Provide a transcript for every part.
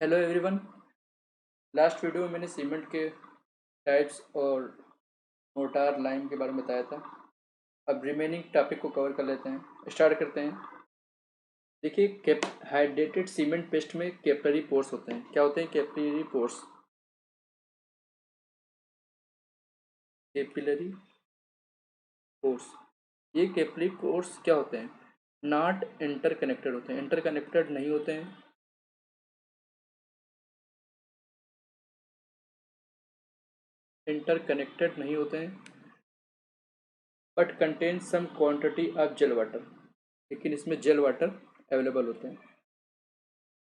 Hello everyone. Last video में मैंने cement के टाइप्स और मोटार लाइम के बारे में बताया था। अब रिमेनिंग टॉपिक को कवर कर लेते हैं, स्टार्ट करते हैं। देखिए, कैप हाइड्रेटेड सीमेंट पेस्ट में कैपिलरी पोर्स होते हैं। क्या होते हैं कैपिलरी पोर्स? कैपिलरी पोर्स, ये कैपिलरी पोर्स क्या होते हैं? नॉट इंटरकनेक्टेड होते हैं, इंटरकनेक्टेड नहीं होते हैं। इंटरकनेक्टेड नहीं होते हैं but contain some quantity of gel water, लेकिन इसमें जेल वाटर अवेलेबल होते हैं।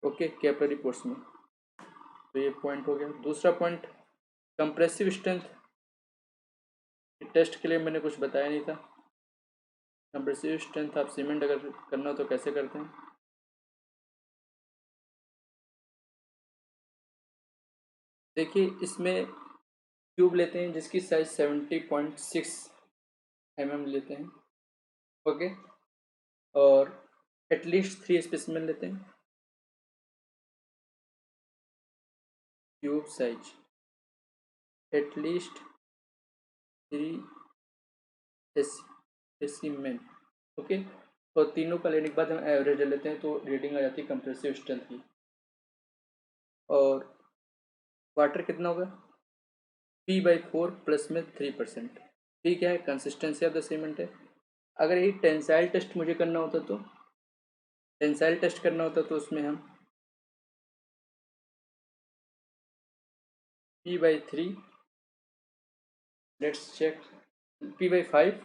ओके, कैपिलरी पोर्स में। तो ये पॉइंट हो गया। दूसरा पॉइंट, कंप्रेसिव स्ट्रेंथ। टेस्ट के लिए मैंने कुछ बताया नहीं था। कंप्रेसिव स्ट्रेंथ आप सीमेंट अगर करना हो तो कैसे करते हैं? देखिए, इसमें क्यूब लेते हैं जिसकी साइज 70.6 लेते हैं। ओके, और एटलीस्ट 3 स्पेसिमेन लेते हैं। Cube size at least 3 specimen. Okay, और तीनों का लेने के बाद हम एवरेज ले लेते हैं तो रीडिंग आ जाती है कंप्रेसिव स्ट्रेंथ की। और वाटर कितना होगा? P/4 प्लस में 3%। पी क्या है? कंसिस्टेंसी ऑफ द सीमेंट है। अगर ये टेंसाइल टेस्ट मुझे करना होता तो उसमें हम P/3, let's check, P/5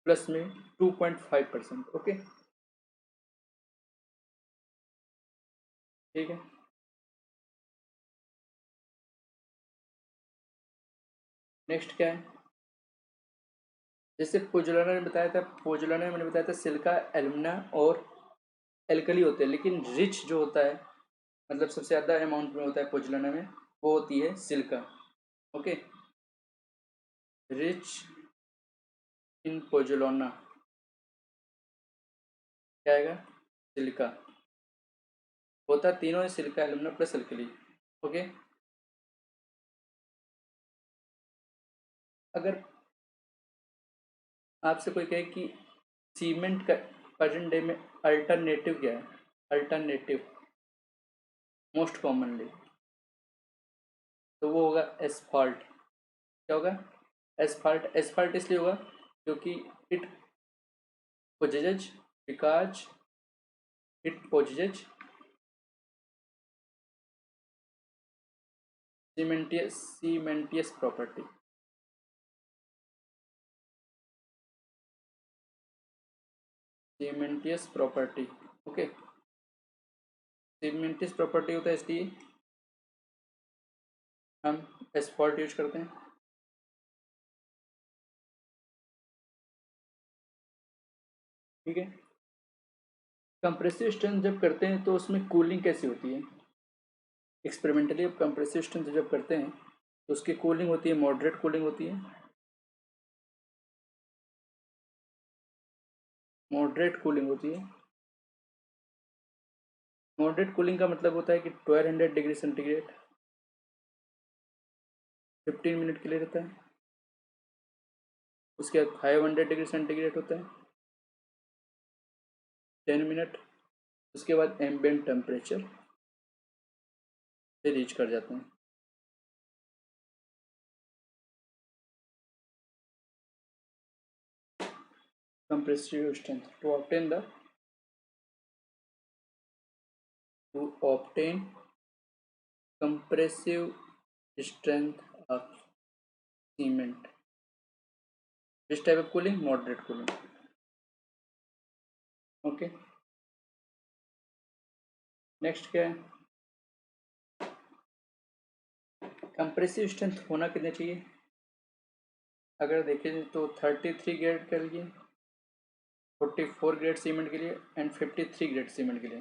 plus में 2.5%। ओके, ठीक है। नेक्स्ट क्या है? जैसे पोजुलाना में मैंने बताया था सिलिका, एल्यूमिना और एल्कली होते हैं, लेकिन रिच जो होता है, मतलब सबसे ज़्यादा अमाउंट में होता है पोजुलाना में, वो होती है सिलिका। ओके, रिच इन पोजुलाना क्या आएगा? सिलिका। होता तीनों है, silica, alumina plus alkali. Okay, अगर आपसे कोई कहे कि सीमेंट का प्रेजेंट डे में अल्टरनेटिव क्या है? अल्टरनेटिव मोस्ट कॉमनली, तो वो होगा एसफॉल्ट। क्या होगा? एसफॉल्ट। एसफॉल्ट इसलिए होगा क्योंकि it possesses because it possesses cementitious property. Cementitious property. Okay, cementitious property होता है इसलिए हम एसफॉल्ट यूज करते हैं। ठीक है। कंप्रेसिव स्ट्रेंथ जब करते हैं तो उसमें कूलिंग कैसी होती है? एक्सपेरिमेंटली अब कंप्रेसिव स्ट्रेंथ जब करते हैं तो उसकी कूलिंग होती है, मॉडरेट कूलिंग होती है। मॉडरेट कूलिंग होती है। मॉडरेट कूलिंग का मतलब होता है कि 1200 डिग्री सेंटीग्रेड 15 मिनट के लिए रहता है। उसके बाद 500 डिग्री सेंटीग्रेड होता है 10 मिनट। उसके बाद एम्बिएंट टेम्परेचर से रीच कर जाते हैं। Compressive strength to obtain compressive strength of cement. This type of cooling moderate cooling. Okay, next क्या है? कंप्रेसिव स्ट्रेंथ होना कितना चाहिए? अगर देखें तो 33 ग्रेड के लिए, 44 ग्रेड सीमेंट के लिए एंड 53 ग्रेड सीमेंट के लिए।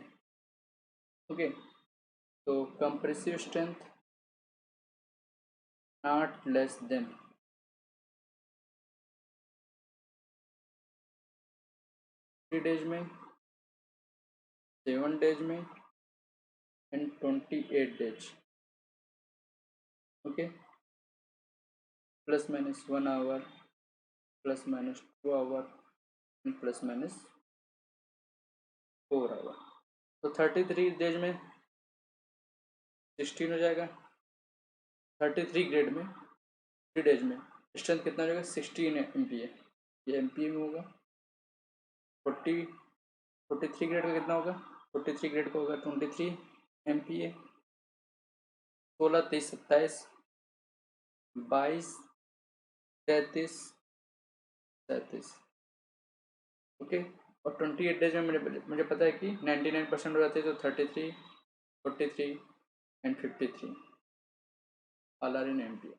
ओके, तो compressive strength not less than 3 days में, 7 डेज में in 28 days. Okay, plus minus 1 hour, plus minus 2 hour, and plus minus 4 hour. तो 33 डेज में 16 हो जाएगा। 33 ग्रेड में 3 डेज में स्ट्रेंथ कितना हो जाएगा? 16 MPa। ये MPa में होगा। 43 ग्रेड का कितना होगा? 43 ग्रेड का होगा 23 MPa। 16, 23, 27, 22, 33, 37। ओके, और 28 डेज में मुझे पता है कि 99% हो जाते हैं। तो 33, 43 and 53 all are in MPa।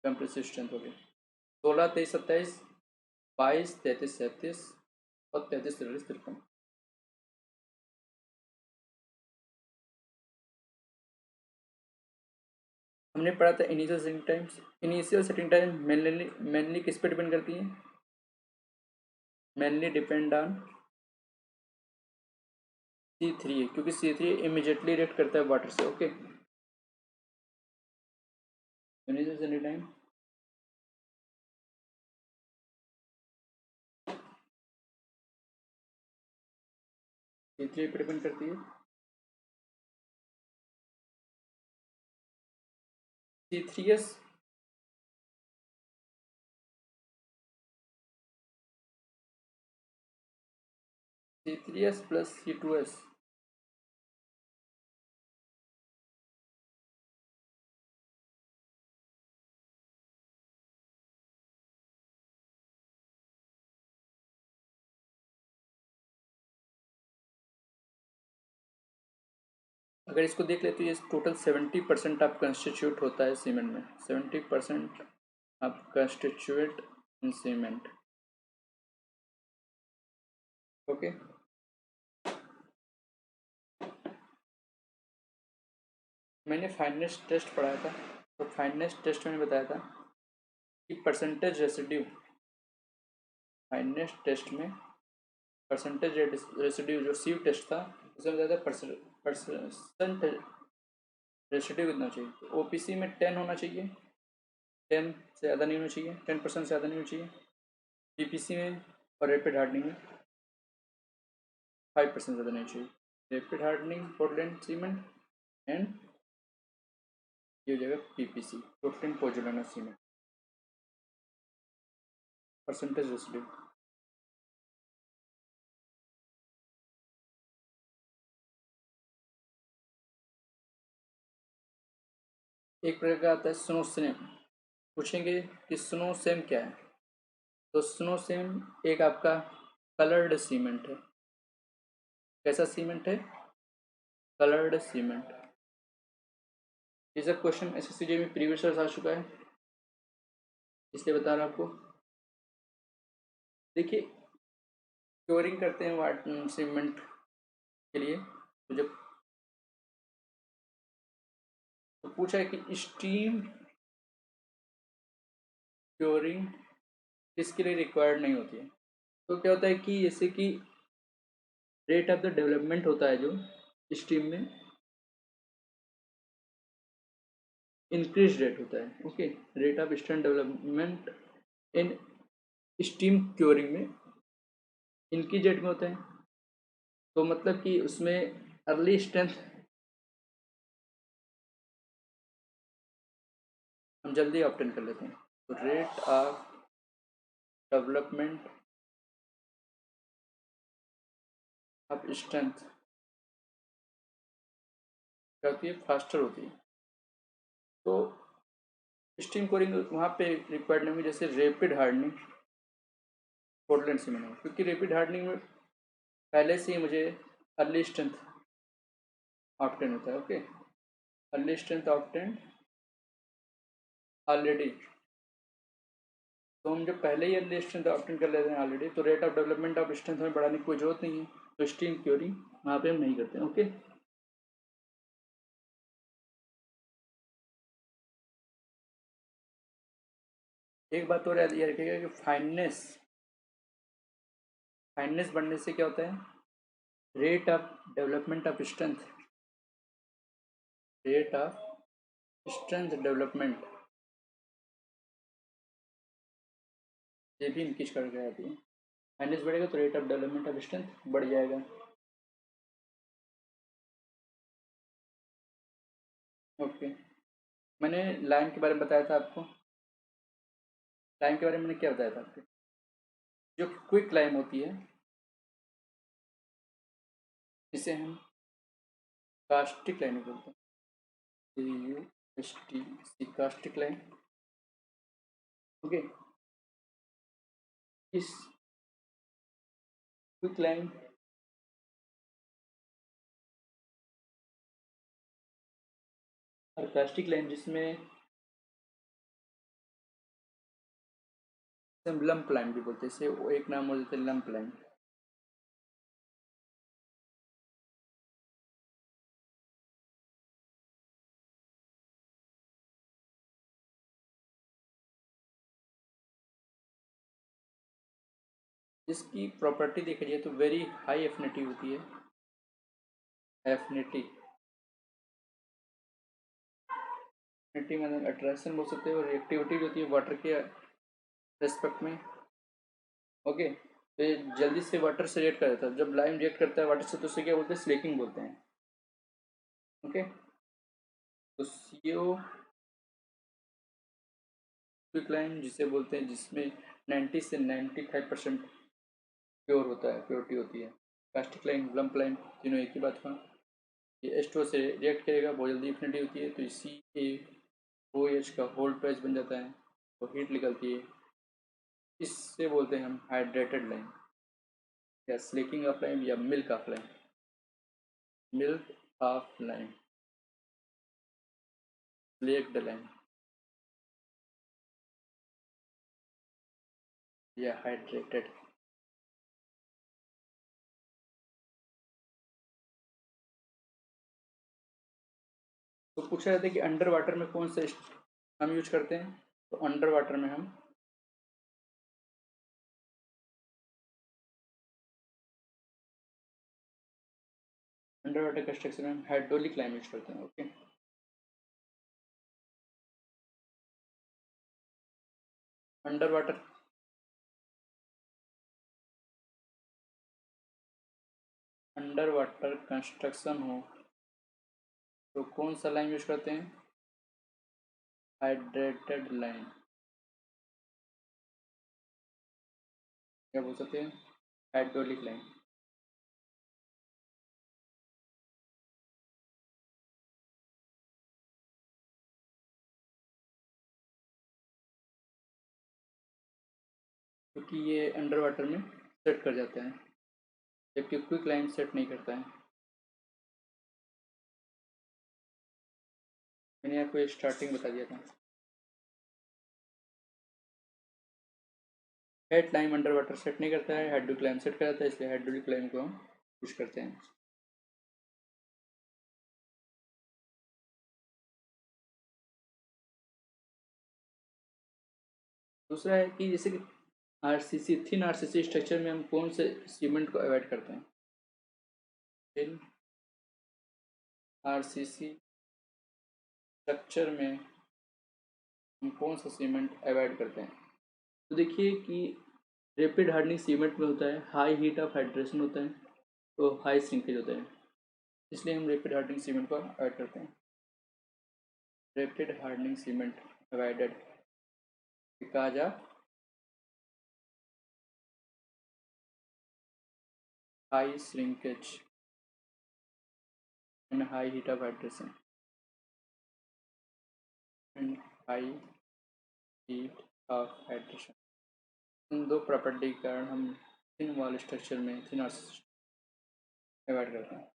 Compressive strength हो गई 16, 23, 27, 22, 33, 37 और 33, 43, 53। हमने पढ़ा था initial setting times. Initial setting time mainly किस पे डिपेंड करती है? मेनली डिपेंड ऑन C3 है, क्योंकि C3 इमीडिएटली रिएक्ट करता है वाटर से। Okay, initial setting time C3 पे डिपेंड करती है। C3s C3s plus C2s। अगर इसको देख ले तो ये टोटल 70% आप कंस्टिट्यूट होता है सीमेंट में। 70% आप कंस्टिट्यूट इन सीमेंट। ओके, मैंने फाइनेस टेस्ट पढ़ाया था। तो फाइनेस टेस्ट में बताया था कि परसेंटेज रेसिड्यू, फाइनेस टेस्ट में परसेंटेज रेसिड्यू जो सीव टेस्ट था उसमें बताया था परसेंट रेसिड्यू कितना चाहिए। तो OPC में 10 होना चाहिए, 10 से ज़्यादा नहीं होना चाहिए, 10% से ज़्यादा नहीं होना चाहिए। PPC में और रैपिड हार्डनिंग में 5% ज़्यादा नहीं चाहिए। Rapid hardening Portland cement and ये हो जाएगा PPC Portland pozzolana cement. Percentage residue एक प्रकार का आता है स्नो सेम। पूछेंगे कि स्नो सेम क्या है? तो स्नो सेम एक आपका कलर्ड सीमेंट है। कैसा सीमेंट है? Coloured cement. ये सब क्वेश्चन SSCJ में प्रीवियस ईयर आ चुका है, इसलिए बता रहा हूँ आपको। देखिए, क्योरिंग करते हैं वाट सीमेंट के लिए, तो जब तो पूछा है कि स्टीम क्योरिंग किसके लिए रिक्वायर्ड नहीं होती है। तो क्या होता है कि जैसे कि रेट ऑफ द डेवलपमेंट होता है जो स्टीम में, इंक्रीज रेट होता है। Okay, rate of steam development in steam curing में इंक्रीज रेट में होता है। तो मतलब कि उसमें अर्ली स्ट्रेंथ, हम जल्दी ऑप्टेन कर लेते हैं। तो rate of development of strength क्या होती है? फास्टर होती है। तो स्टीम कोरिंग वहाँ पे रिक्वायर्ड नहीं होगी, जैसे रैपिड हार्डनिंग पोर्टलैंड सीमेंट में, क्योंकि रैपिड हार्डनिंग में पहले से ही मुझे अर्ली स्ट्रेंथ ऑप्टेन होता है। Okay, early strength obtain already. तो हम जब पहले ही अर्ली स्ट्रेंथ ऑप्टेन कर लेते हैं ऑलरेडी, तो rate of development of strength हमें बढ़ाने की कोई जरूरत नहीं है। तो स्टीम क्योरिंग वहाँ पे हम नहीं करते हैं। ओके, एक बात और याद ये रखिएगा कि फाइननेस बढ़ने से क्या होता है? Rate of development of strength, rate of strength development, ये भी इंक्रीज कर गया अभी। माइनस बढ़ेगा तो rate of development of strength बढ़ जाएगा। ओके, मैंने लाइन के बारे में बताया था आपको। लाइन के बारे में मैंने क्या बताया था आपको? जो क्विक लाइन होती है इसे हम कास्टिक लाइन बोलते हैं, CUSTC, कास्टिक लाइन। ओके, इस क्विक लाइन और कास्टिक लाइन जिसमें हम लंप लाइन भी बोलते हैं, इसे वो एक नाम हो जाता है लंप लाइन। जिसकी प्रॉपर्टी देखा जाए तो वेरी हाई एफिनिटी होती है, एफिनिटी, एफिनिटी मतलब अट्रैक्शन बोल सकते हैं, और रिएक्टिविटी होती है वाटर के रेस्पेक्ट में। ओके, तो ये जल्दी से वाटर से रिएक्ट कर देता है। जब लाइम रिएक्ट करता है वाटर से तो उसे क्या बोलते हैं, स्लेकिंग बोलते हैं। ओके, तो सीओ क्विक लाइन जिसे बोलते हैं, जिसमें 90 से 95% प्योर होता है, प्योरिटी होती है। कास्टिक लाइन, लंप लाइन, तीनों एक ही बात का। ये H2O से रिएक्ट करेगा, बहुत जल्दी इन्फिनिटी होती है, तो CaOH का होल्ड पैच बन जाता है, तो हीट निकलती है। इससे बोलते हैं हम हाइड्रेटेड लाइन, या स्लेकिंग ऑफ लाइन, या milk of line, milk of line, slaked line, या हाइड्रेटेड। तो पूछा जाता है कि अंडर वाटर में कौन सा हम यूज करते हैं, तो अंडर वाटर में हम अंडर वाटर कंस्ट्रक्शन में हाइड्रोलिक लाइन यूज करते हैं। Okay, under water, under water construction हो तो कौन सा लाइन यूज करते हैं, हाइड्रेटेड लाइन, क्या बोल सकते हैं, हाइड्रोलिक लाइन। क्योंकि ये अंडर वाटर में सेट कर जाता है, जबकि क्विक लाइन सेट नहीं करता है। मैंने आपको ये स्टार्टिंग बता दिया था। Head line under water set नहीं करता है, हाइड्रोलिक लाइन सेट करता है, इसलिए हाइड्रोलिक लाइन को हम यूज करते हैं। दूसरा है कि जैसे कि आरसीसी, थिन आरसीसी स्ट्रक्चर में हम कौन से सीमेंट को अवॉइड करते हैं, थिन आरसीसी स्ट्रक्चर में हम कौन सा सीमेंट अवॉइड करते हैं। तो देखिए कि रैपिड हार्डनिंग सीमेंट में होता है हाई हीट ऑफ हाइड्रेशन होता है, तो हाई श्रिंकेज होता है, इसलिए हम रैपिड हार्डनिंग सीमेंट को अवॉइड करते हैं। Rapid hardening cement avoided because of high shrinkage and high heat of hydration, and high heat of hydration. इन दो प्रॉपर्टी के कारण हम थिन वॉल स्ट्रक्चर में थिन अवॉइड करते हैं।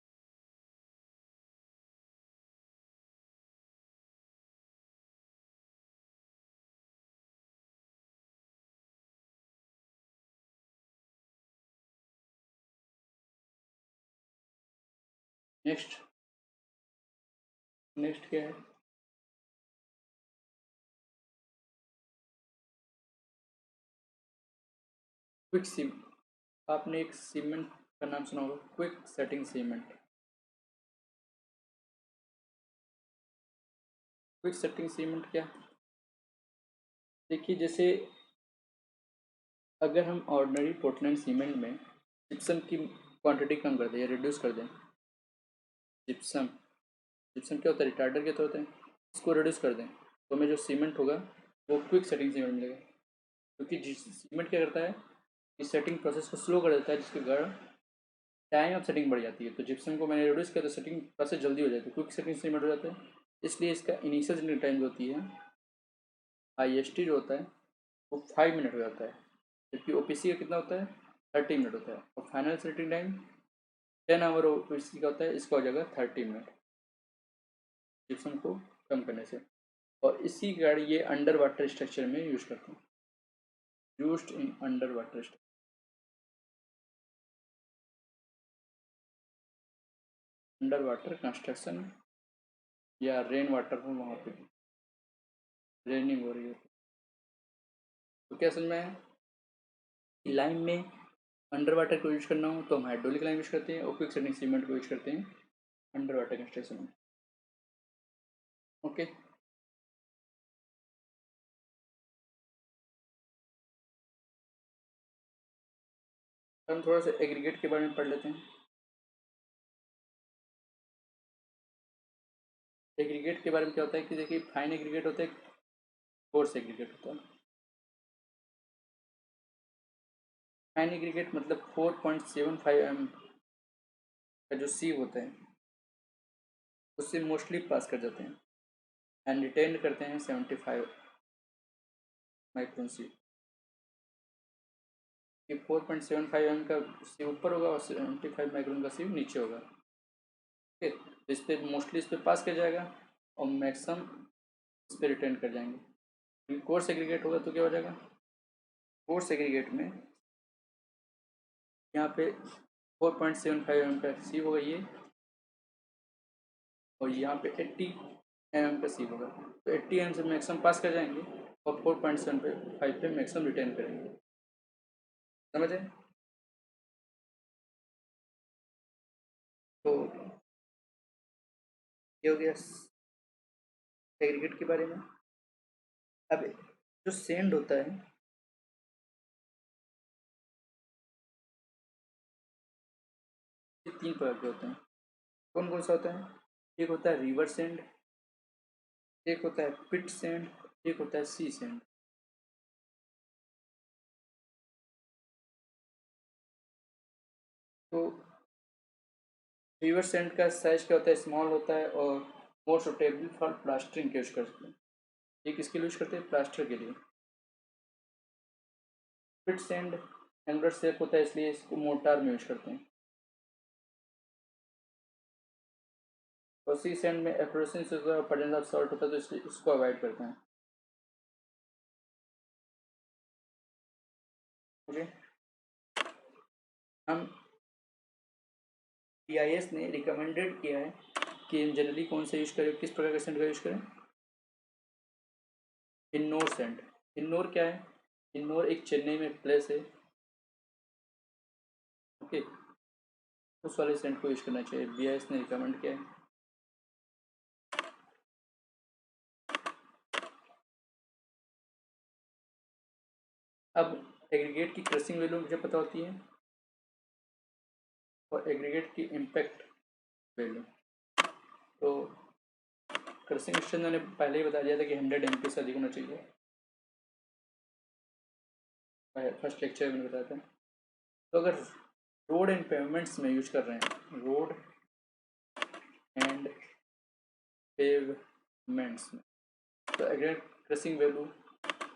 नेक्स्ट, नेक्स्ट क्या है, क्विक सीम। आपने एक सीमेंट का नाम सुना होगा, quick setting cement. Quick setting cement क्या? देखिए, जैसे अगर हम ऑर्डिनरी पोर्टलैंड सीमेंट में जिप्सम की क्वांटिटी कम कर दें या रिड्यूस कर दें, जिप्सम जिप्सम क्या होता है, रिटार्डर के तो होते हैं, इसको रिड्यूस कर दें तो हमें जो सीमेंट होगा वो क्विक सेटिंग सीमेंट मिलेगा। क्योंकि सीमेंट क्या करता है, इस सेटिंग प्रोसेस को स्लो कर देता है, जिसके कारण टाइम ऑफ सेटिंग बढ़ जाती है। तो जिप्सम को मैंने रिड्यूस किया तो सेटिंग प्रोसेस जल्दी हो जाती है, क्विक सेटिंग सीमेंट हो जाता है। इसलिए इसका इनिशियल सेटिंग टाइम जो होती है IST जो होता है वो 5 मिनट हो जाता है, जबकि OPC का कितना होता है, 30 मिनट होता है। और final setting time 10 hour OPC का होता है, इसका हो जाएगा 30 मिनट जिप्सम को कम करने से। और इसी कारण ये अंडर वाटर स्ट्रक्चर में यूज करते हैं, used in under water structure, under water construction या रेन वाटर हो, वहाँ पे रेनिंग हो रही है तो क्या समझ में आया? लाइम में अंडर वाटर को यूज करना हो तो हम हाइड्रोलिक लाइम यूज करते हैं और क्विक सेटिंग सीमेंट को यूज करते हैं अंडर वाटर कंस्ट्रक्शन में। ओके, हम थोड़ा सा एग्रीगेट के बारे में पढ़ लेते हैं। एग्रीगेट के बारे में क्या होता है कि देखिए, फाइन एग्रीगेट होता है, कोर्स एग्रीगेट होता है। फाइन एग्रीगेट मतलब 4.75 mm का जो सीव होता है उससे मोस्टली पास कर जाते हैं एंड रिटेन करते हैं 75 माइक्रोन सीव। कि 4.75 mm का सीव ऊपर होगा और 75 माइक्रोन का सीव नीचे होगा। ठीक है, इस पर मोस्टली इस पर पास कर जाएगा और मैक्सिमम इस पर रिटेन कर जाएंगे। कोर्स एग्रीगेट होगा तो क्या हो जाएगा, कोर्स एग्रीगेट में यहाँ पे 4.75 mm का सीव होगा ये, और यहाँ पे 80 mm का सीव होगा। तो 80 mm से मैक्सिमम पास कर जाएंगे और 4.75 पे मैक्सिमम रिटेन करेंगे। समझे? तो ये हो गया एग्रीगेट के बारे में। अब जो सेंड होता है, ये 3 प्रकार के होते हैं। कौन कौन सा होता है? एक होता है रिवर सेंड, एक होता है पिट सेंड, एक होता है सी सेंड। तो रिवर सेंड का साइज क्या होता है, स्मॉल होता है और मोर सुटेबल फॉर प्लास्टरिंग के यूज करते हैं। ये किसके लिए यूज करते हैं, प्लास्टर के लिए। पिट सेंड एंगुलर शेप होता है इसलिए इसको मोर्टार में यूज करते हैं। और सी सेंड में एब्रेशन से प्रेजेंस ऑफ सॉल्ट होता है तो इसलिए इसको अवॉइड करते हैं। ओके, हम BIS ने रिकमेंडेड किया है कि जनरली कौन सा यूज करें, किस प्रकार का सेंड का यूज करें, इन्नोर सेंड। इन्नोर क्या है, इन्नोर एक चेन्नई में प्लेस है, ओके, उस वाले सेंड को यूज करना चाहिए, BIS ने रिकमेंड किया है। अब एग्रीगेट की क्रसिंग वैल्यू मुझे पता होती है और एग्रीगेट की इम्पैक्ट वैल्यू। तो क्रसिंग स्ट्रेंथ मैंने पहले ही बता दिया था कि 100 MPa से अधिक होना चाहिए, फर्स्ट लेक्चर में बताया था। तो अगर रोड एंड पेवमेंट्स में यूज कर रहे हैं, रोड एंड पेवमेंट्स में, तो एग्रीगेट क्रसिंग वैल्यू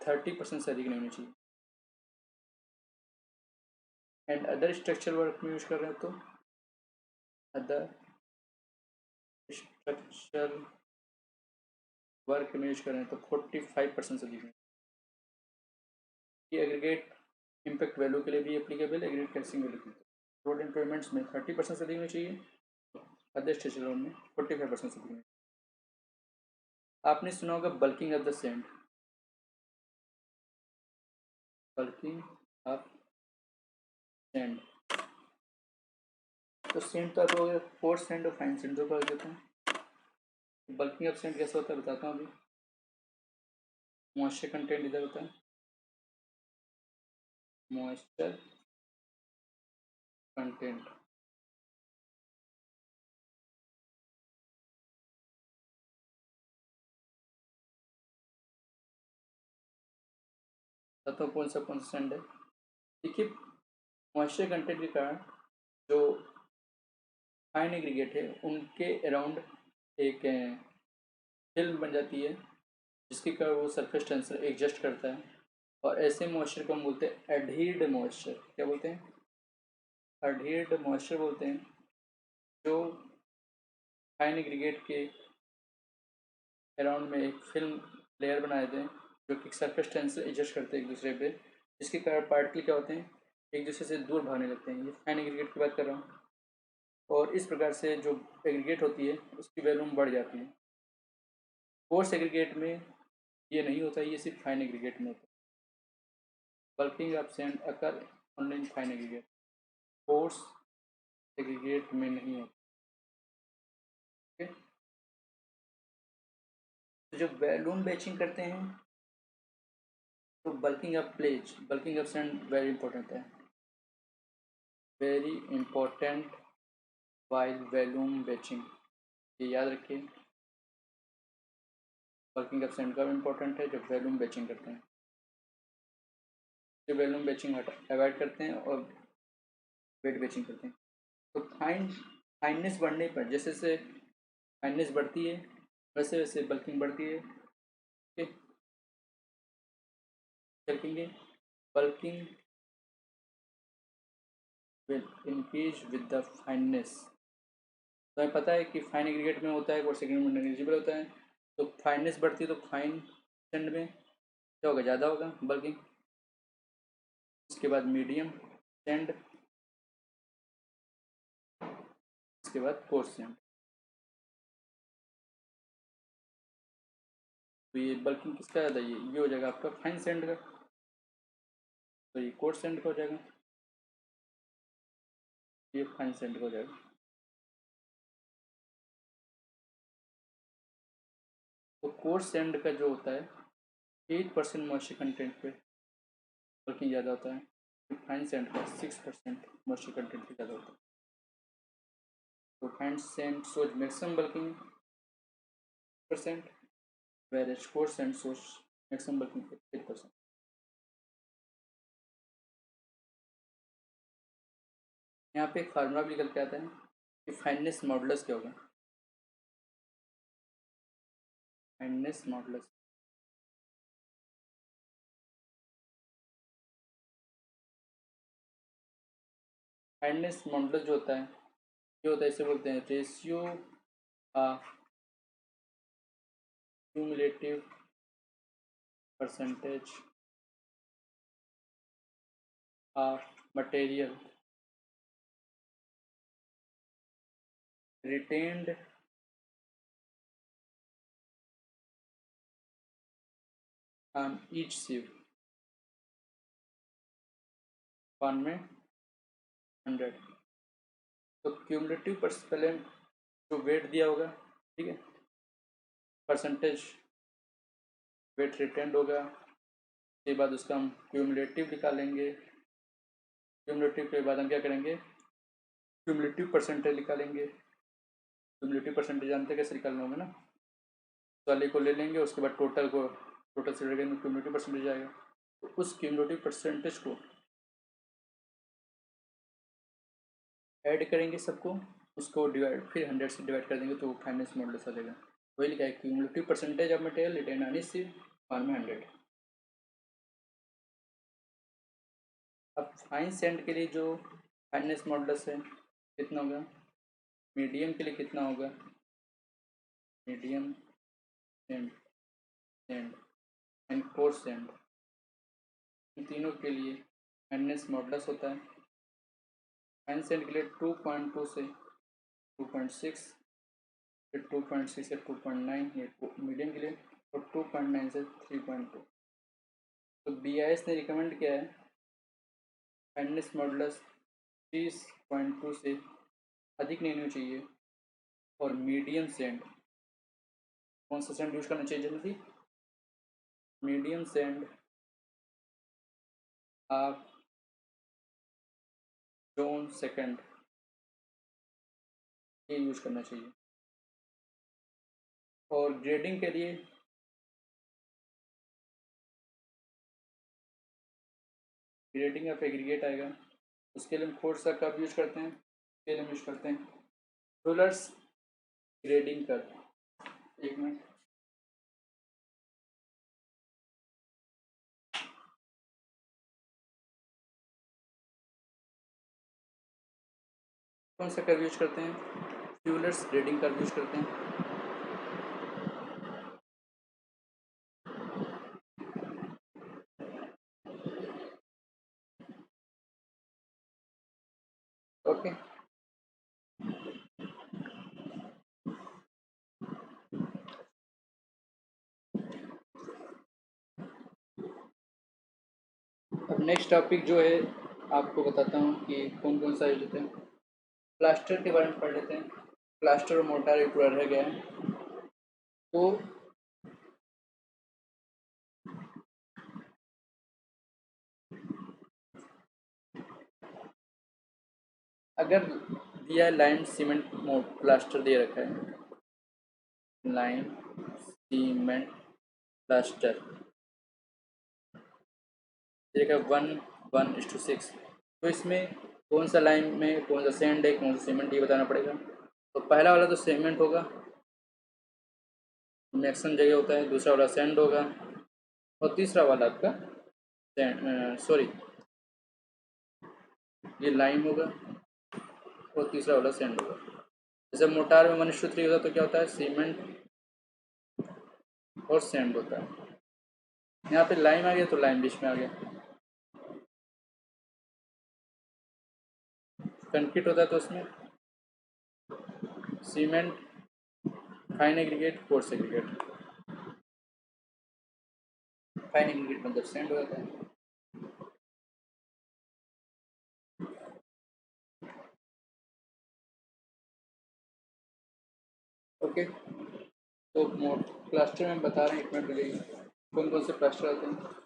30% से अधिक नहीं होनी चाहिए। एंड अदर स्ट्रक्चर वर्क में यूज कर रहे हैं तो अदर स्ट्रक्चर वर्क में यूज कर रहे हैं तो 45% से अधिक। ये एग्रीगेट इम्पैक्ट वैल्यू के लिए भी एप्लीकेबल है, एग्रीगेट क्रसिंग वैल्यू के लिए। रोड एंड पेवमेंट्स में 30% से अधिक होनी चाहिए, अदर स्ट्रक्चर में 45% से अधिक। आपने सुना होगा bulking of the send, bulking of sand. तो सेंट तो आपको कोर्स सेंट और फाइन सेंट दो कर देते हैं। बल्किंग ऑफ सेंट कैसे होता है बताता हूँ अभी। मॉइस्चर कंटेंट इधर होता है, मॉइस्चर कंटेंट, बताता हूँ कौन सा सेंट है। देखिए मॉइस्चर कंटेंट के कारण जो फाइन एग्रीगेट है उनके अराउंड एक फिल्म बन जाती है, जिसके कारण वो सरफेस टेंसर एडजस्ट करता है। और ऐसे मॉइस्चर को हम बोलते हैं एडहीर्ड मॉइस्चर। क्या बोलते हैं? एडहीर्ड मॉइस्चर बोलते हैं, जो फाइन एग्रीगेट के अराउंड में एक फिल्म लेयर बनाए थे, जो कि सरफेस टेंसर एडजस्ट करते हैं एक दूसरे पे, जिसके कारण पार्टिकल क्या होते हैं, एक दूसरे से दूर भागने लगते हैं। ये फाइन एग्रीगेट की बात कर रहा हूँ। और इस प्रकार से जो एग्रीगेट होती है उसकी वॉल्यूम बढ़ जाती है। कोर्स एग्रीगेट में ये नहीं होता, ये सिर्फ फाइन एग्रीगेट में होता है। Bulking of sand occur only in fine aggregate, coarse aggregate में नहीं होता। ठीक है, तो जब वैल्यूम बैचिंग करते हैं तो bulking of plays, bulking of sand very important है, very important while volume batching, ये याद रखिए। बल्किंग ऑफ सैंड कब इंपॉर्टेंट है? जब वैल्यूम बैचिंग करते हैं। जो वैल्यूम बैचिंग अवॉइड करते हैं और वेट बैचिंग करते हैं। तो फाइननेस बढ़ने पर जैसे जैसे फाइननेस बढ़ती है वैसे वैसे बल्किंग बढ़ती है। ठीक, देखेंगे bulking will increase with the fineness. तो हमें पता है कि फाइन एग्रीगेट में होता है और सेकेंड में नेग्लिजिबल होता है। तो फाइननेस बढ़ती है तो फाइन सेंड में क्या होगा? ज़्यादा होगा बल्किंग। इसके बाद मीडियम सेंड, इसके बाद कोर्स सेंड। तो ये बल्किंग किसका ज़्यादा? ये हो जाएगा आपका फाइन सेंड का, तो ये कोर्स सेंड का हो जाएगा, ये फाइन सेंड का हो जाएगा। तो कोर्स सेंड का जो होता है 8% मॉइस्चर कंटेंट पे बल्किंग ज़्यादा होता है। फाइन सेंड का 6% मॉइस्चर कंटेंट पे ज़्यादा होता है। तो fine sand shows maximum bulking percent, whereas coarse sand shows maximum bulking 8%। यहाँ पे एक फार्मूला भी निकल के आता है कि फाइननेस मॉडुलस क्या होगा। फाइननेस मॉडुलस, फाइननेस मॉडुलस जो होता है ये होता है, इसे बोलते हैं ratio of cumulative percentage of material retained on each sieve one में 100। तो क्यूमुलेटिव पहले जो वेट दिया होगा, ठीक है, परसेंटेज वेट रिटेंड होगा, उसके बाद उसका हम क्यूमुलेटिव निकालेंगे। क्यूमुलेटिव के बाद हम क्या करेंगे? क्यूमुलेटिव परसेंटेज निकालेंगे। क्यूमुलेटिव परसेंटेज जानते हैं कैसे निकालना होगा ना? वाले को ले लेंगे, उसके बाद टोटल को, टोटल से लगेंगे क्यूमुलेटिव परसेंटेज आएगा। तो उस क्यूमुलेटिव परसेंटेज को ऐड करेंगे सबको, उसको डिवाइड फिर 100 से डिवाइड कर देंगे तो फाइनेंस मॉडल आ जाएगा। वही लिखा है cumulative percentage of material retain on each sieve 1 में 100। अब फाइन सेंड के लिए जो फाइनेंस मॉडल्स है कितना होगा? मीडियम के लिए कितना होगा? Medium sand, sand and coarse sand, इन तीनों के लिए फाइनेंस मॉडल्स होता है। फाइन सेंड के लिए 2.2 से 2.6, फिर 2.6 से 2.9 ये मीडियम के लिए, और 2.9 से 3.2। तो BIS ने रिकमेंड किया है फाइनेंस मॉडल्स 30.2 से अधिक नहीं होनी चाहिए। और मीडियम सैंड, कौन सा सैंड यूज करना चाहिए जल्दी? मीडियम सैंड आप जोन सेकंड, ये यूज करना चाहिए। और ग्रेडिंग के लिए ग्रेडिंग ऑफ एग्रीगेट आएगा, उसके लिए हम कौन सा कर्व यूज करते हैं? उसके लिए हम यूज करते हैं रोलर्स ग्रेडिंग कर्व। एक मिनट, कौन सा कर्व यूज करते हैं? फ्यूलर्स ग्रेडिंग कर्व यूज करते हैं। ओके, अब नेक्स्ट टॉपिक जो है आपको बताता हूँ कि कौन कौन सा यूज होते हैं। प्लास्टर के बारे में पढ़ लेते हैं। प्लास्टर और मोर्टार एक पूरा रह गया है। तो अगर दिया लाइम सीमेंट मोट प्लास्टर दे रखा है, लाइम सीमेंट प्लास्टर देखा 1:6, तो इसमें कौन सा लाइम में कौन सा सैंड है कौन सा सीमेंट, ये बताना पड़ेगा। तो पहला वाला तो सीमेंट होगा, मैक्सिमम जगह होता है। दूसरा वाला सैंड होगा और तीसरा वाला आपका सॉरी ये लाइम होगा और तीसरा वाला सैंड होगा। जैसे मोटार में 1:3 होता है तो क्या होता है? सीमेंट और सैंड होता है। यहाँ पे लाइम आ गया तो लाइम बीच में आ गया। कंक्रीट होता है तो उसमें cement, fine aggregate, coarse aggregate. Fine aggregate मतलब सैंड हो जाता है। ओके, तो प्लास्टर में बता रहे हैं, एक मिनट लगेगी। कौन कौन से प्लास्टर आते हैं?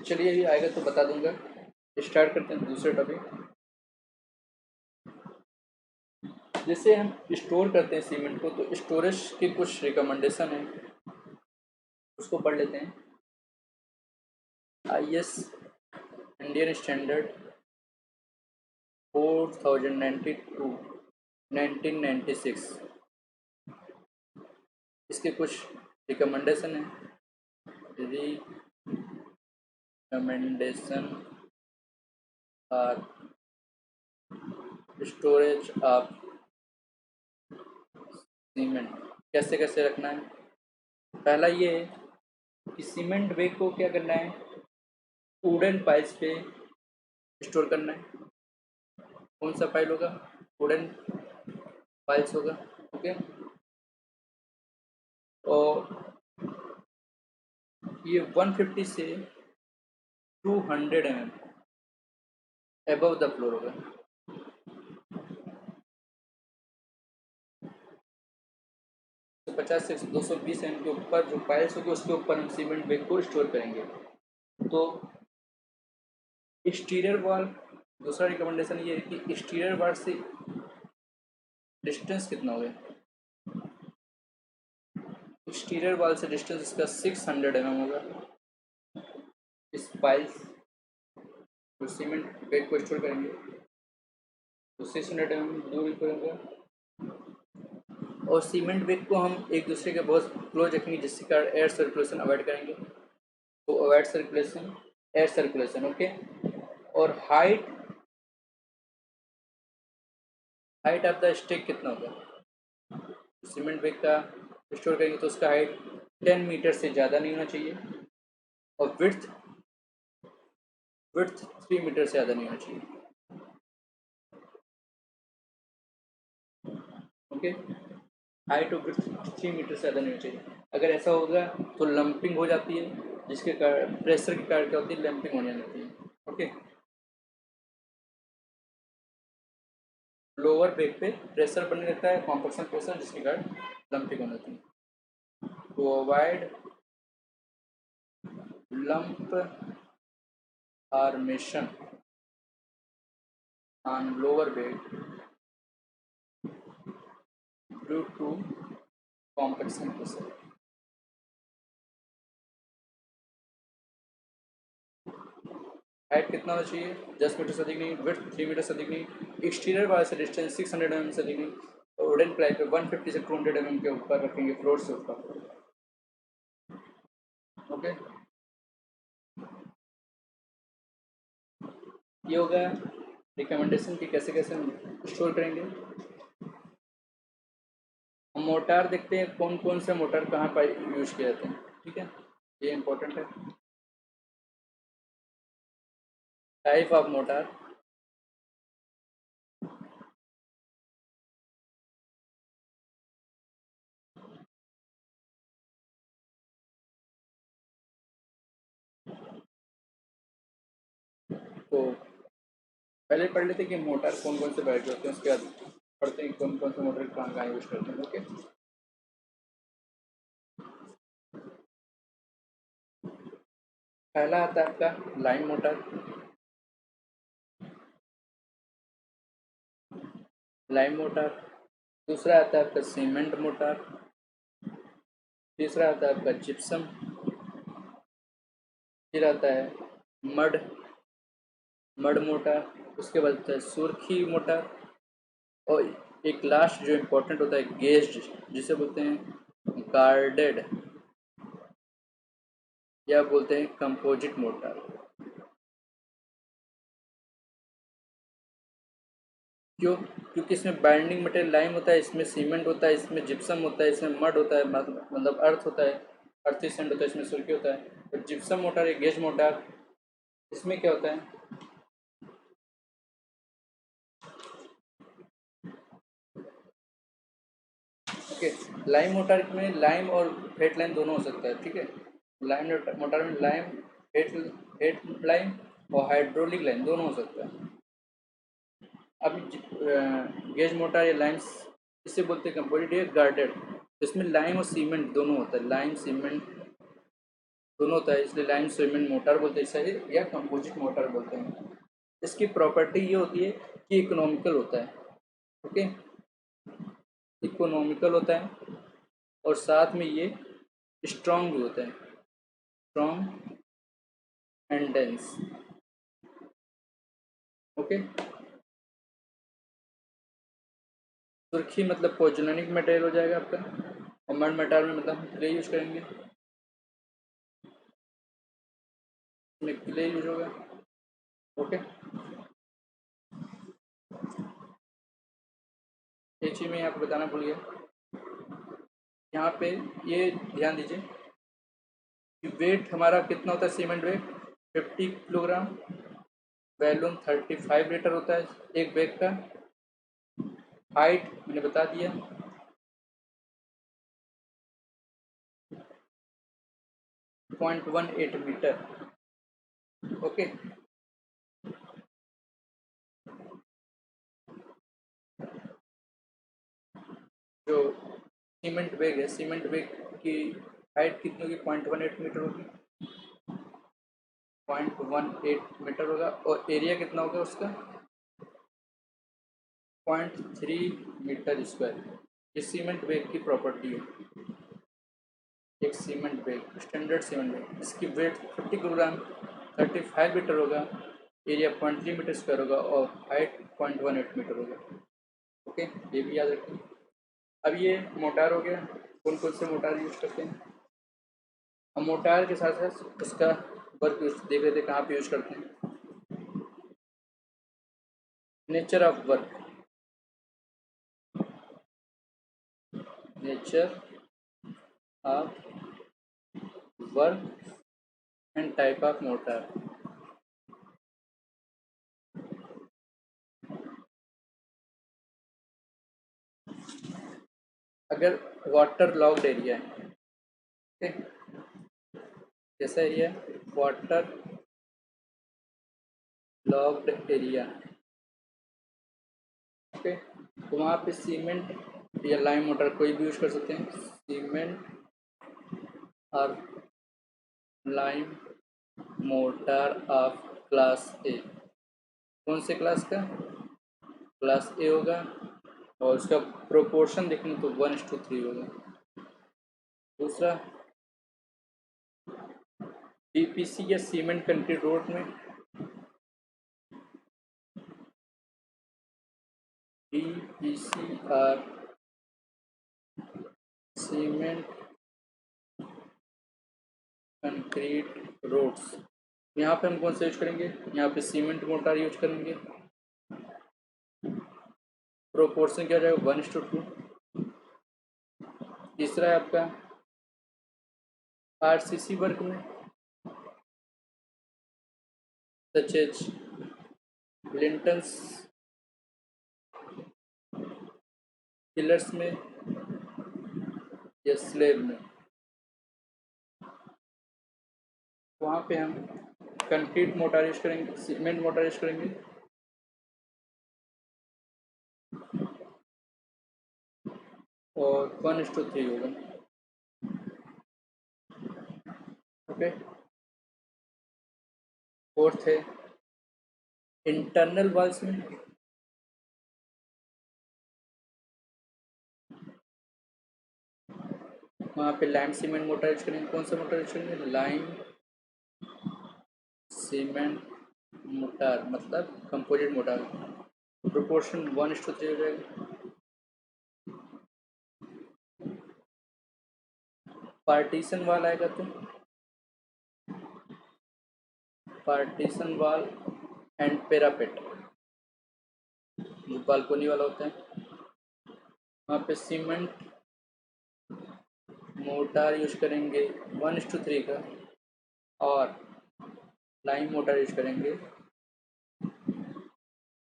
चलिए अभी आएगा तो बता दूंगा। स्टार्ट करते हैं दूसरे टॉपिक। जैसे हम स्टोर करते हैं सीमेंट को, तो स्टोरेज के कुछ रिकमेंडेशन है, उसको पढ़ लेते हैं। IS इंडियन स्टैंडर्ड 4092 1996, इसके कुछ रिकमेंडेशन है। Recommendation are storage of cement, कैसे कैसे रखना है। पहला ये है कि सीमेंट बैग को क्या करना है? वुडन पाइल्स पे स्टोर करना है। कौन सा पाइल होगा? वुडन पाइल्स होगा। ओके, और ये 150 से 200 mm एबव द फ्लोर होगा। 250 से 220 एम के ऊपर जो पाइल्स होगी उसके ऊपर हम सीमेंट बैग को स्टोर करेंगे। तो एक्सटीरियर वॉल, दूसरा रिकमेंडेशन ये है कि एक्सटीरियर वॉल से डिस्टेंस कितना होगा, एक्सटीरियर वॉल से डिस्टेंस इसका 600 mm होगा। इस पाइल्स जो सीमेंट बैग को स्टोर करेंगे तो 600 mm दूरी पर होगा। और सीमेंट बैग को हम एक दूसरे के बहुत क्लोज रखेंगे जिससे कारण एयर सर्कुलेशन अवॉइड करेंगे। तो avoid circulation, air circulation, okay. और हाइट ऑफ द स्टेक कितना होगा, सीमेंट बैग का स्टोर करेंगे तो उसका हाइट 10 मीटर से ज़्यादा नहीं होना चाहिए और विड्थ 3 मीटर से ज़्यादा नहीं होना चाहिए, ओके। हाइट और विड्थ 3 मीटर से ज़्यादा नहीं होना चाहिए। अगर ऐसा होगा तो लंपिंग हो जाती है, जिसके कारण प्रेशर के कारण क्या होती है, लंपिंग होने लगती है, ओके। लोअर बैक पे प्रेशर बनने लगता है, कॉम्प्रेशन प्रेशर, जिसके कारण लंपिंग होने लगती है। To avoid lump formation on lower bed due to compaction pressure. Height कितना होना चाहिए, 10 मीटर से अधिक नहीं, विड्थ 3 मीटर से अधिक नहीं, एक्सटीरियर वाल से डिस्टेंस 600 mm से अधिक नहीं, और वुडन प्लाई पे 150 से 200 mm के ऊपर रखेंगे फ्लोर से ऊपर, ओके। ये हो गया रिकमेंडेशन कि कैसे कैसे हम स्टोर करेंगे। हम मोटार देखते हैं कौन कौन से मोटार कहाँ पर यूज किए जाते हैं, ठीक है, ये इंपॉर्टेंट है। टाइप ऑफ मोटार, तो पहले पढ़ लेते हैं कि मोटार कौन कौन से वैरायटी होते हैं, उसके बाद पढ़ते हैं कौन कौन से मोटर कहाँ कहाँ यूज करते हैं, ओके। पहला आता है आपका लाइन मोटर, दूसरा आता है आपका सीमेंट मोटर, तीसरा आता है आपका जिप्सम, फिर आता है मड मोटर, उसके बाद आता है सुर्खी मोटर, और एक लास्ट जो इम्पोर्टेंट होता है गेज्ड, जिसे बोलते हैं गार्डेड या बोलते हैं कंपोजिट मोटर। क्यों, क्योंकि इसमें बाइंडिंग मटेरियल लाइम होता है, इसमें सीमेंट होता है, इसमें जिप्सम होता है, इसमें मड होता है, मतलब अर्थ होता है, अर्थी सैंड होता है, इसमें सुर्खी होता है। और जिप्सम मोटर या गेज मोटर, इसमें क्या होता है, ओके। लाइम मोटर में लाइम और हेड लाइन दोनों हो सकता है, ठीक है। लाइम मोटर में लाइम, हेड हेड लाइन और हाइड्रोलिक लाइन दोनों हो सकता है। अब गेज मोटर या लाइम, इसे बोलते हैं कंपोजिट या गार्डेड, इसमें लाइम और सीमेंट दोनों होता है, लाइम सीमेंट दोनों होता है, इसलिए लाइम सीमेंट मोटर बोलते हैं सही, या कंपोजिट मोटर बोलते हैं। इसकी प्रॉपर्टी ये होती है कि इकोनॉमिकल होता है, ओके, इकोनॉमिकल होता है, और साथ में ये स्ट्रॉन्ग भी होता है, स्ट्रॉन्ग एंड डेंस, ओके। सुर्खी मतलब पॉइजनिक मटेरियल हो जाएगा आपका, और मड मटार में मतलब हम क्ले यूज करेंगे, इसमें क्ले यूज होगा, ओके। एक चीज़ मैं आपको बताना भूल गया, यहाँ पे ये ध्यान दीजिए कि वेट हमारा कितना होता है, cement weight 50 kilogram, volume 35 litre होता है एक बैग का। हाइट मैंने बता दिया, 0.18 मीटर, ओके। जो सीमेंट बैग है, सीमेंट बैग की हाइट कितनी होगी? 0.18 मीटर होगी, 0.18 मीटर होगा। और एरिया कितना होगा उसका? 0.3 मीटर स्क्वायर। ये सीमेंट बैग की प्रॉपर्टी है। एक cement bag, standard cement bag, इसकी वेट 50 किलोग्राम, 35 मीटर होगा, एरिया 0.3 मीटर स्क्वायर होगा और हाइट 0.18 मीटर होगा। ओके, ये भी याद रखें। अब ये मोटार हो गया, कौन कौन से मोटार यूज करते हैं। अब मोटार के साथ साथ उसका वर्क यूज देख रहे थे, कहाँ पे यूज करते हैं। Nature of work, nature of work and type of motor. अगर वाटर लॉग्ड एरिया है, ठीक, जैसा area water logged area, okay, तो वहाँ पे सीमेंट या लाइम मोटर कोई भी यूज कर सकते हैं। सीमेंट और लाइम मोटर ऑफ क्लास ए, कौन से क्लास का? क्लास ए होगा। और उसका प्रोपोर्शन देखें तो 1:3 होगा। दूसरा, पीपीसी या सीमेंट कंक्रीट रोड में पीपीसी और सीमेंट कंक्रीट रोड्स, यहाँ पे हम कौन सा यूज करेंगे? यहाँ पे सीमेंट मोटार यूज करेंगे। प्रोपोर्शन क्या हो जाएगा? 1:2। तीसरा है आपका आरसीसी वर्क में, सच एज लिंटल्स, पिलर्स में या स्लेब में, वहाँ पे हम कंक्रीट मोटार यूज करेंगे, सीमेंट मोटार यूज करेंगे। और 1:3 होगा। ओके, फोर्थ है इंटरनल वॉल्स में वहाँ पे लाइम सीमेंट मोटार यूज करेंगे। कौन सा मोटार यूज करेंगे? लाइम सीमेंट मोटार, मतलब कंपोजिट मोटार। प्रोपोर्शन 1:3 हो जाएगा। पार्टीशन वाल आएगा तो पार्टीशन वाल एंड पेरापेट, जो बालकोनी वाला होता है, वहाँ पे सीमेंट मोटार यूज करेंगे 1:3 का, और लाइम मोटार यूज करेंगे,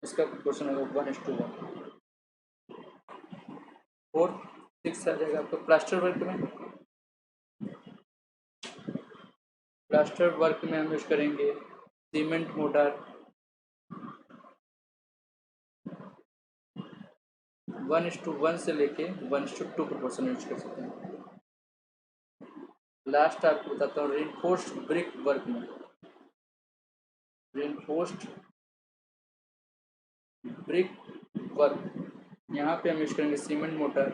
इसका प्रोपोर्शन होगा 1:1। फोर्थ, सिक्स आ जाएगा आपको प्लास्टर वर्क में। प्लास्टर वर्क में हम यूज करेंगे सीमेंट मोटार 1:1 से लेके 1:2 प्रोपोर्शन यूज कर सकते हैं। लास्ट आपको बताता हूँ रिइंफोर्स्ड ब्रिक वर्क में। रिइंफोर्स्ड ब्रिक वर्क, यहाँ पे हम यूज करेंगे सीमेंट मोटर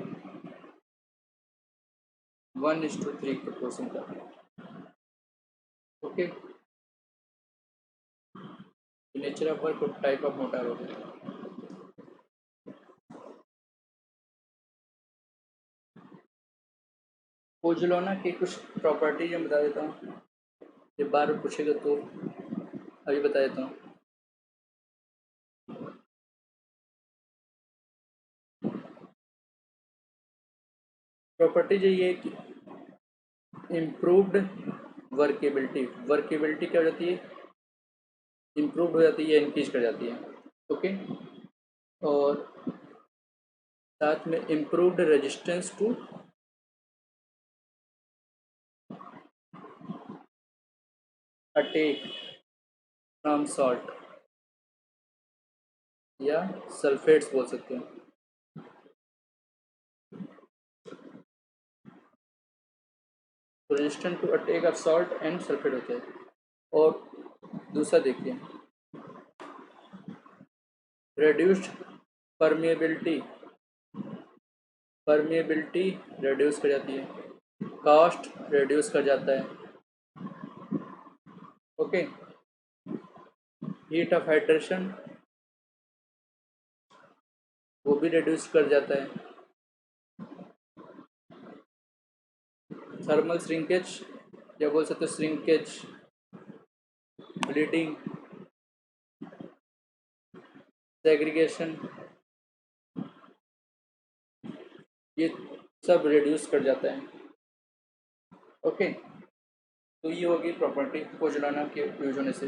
1:3 प्रोपोर्शन का। ओके, नेचर ऑफ वर्क और टाइप ऑफ मोटर हो गया। पोजलोना की कुछ प्रॉपर्टीज मैं बता देता हूँ, ये बार पूछेगा तो अभी बता देता हूँ। प्रॉपर्टीज ये है कि इम्प्रूव्ड वर्केबिलिटी, वर्केबिलिटी क्या हो जाती है? इम्प्रूव हो जाती है, इंक्रीज कर जाती है। ओके, और साथ में improved resistance to attack from salt या सल्फेट्स बोल सकते हैं। तो resistant to attack of salt and sulphate होता है। और दूसरा देखिए, रेड्यूस्ड परमिएबिलिटी, परमिएबिलिटी रेड्यूस कर जाती है, कास्ट रेड्यूस कर जाता है। ओके, हीट ऑफ हाइड्रेशन वो भी रिड्यूस कर जाता है। थर्मल श्रिंकेज या बोल सकते हो श्रिंकेज, ब्लीडिंग, सेग्रीगेशन, ये सब रिड्यूस कर जाता है। ओके, तो ये होगी प्रॉपर्टी पोज़ोलाना के यूज होने से।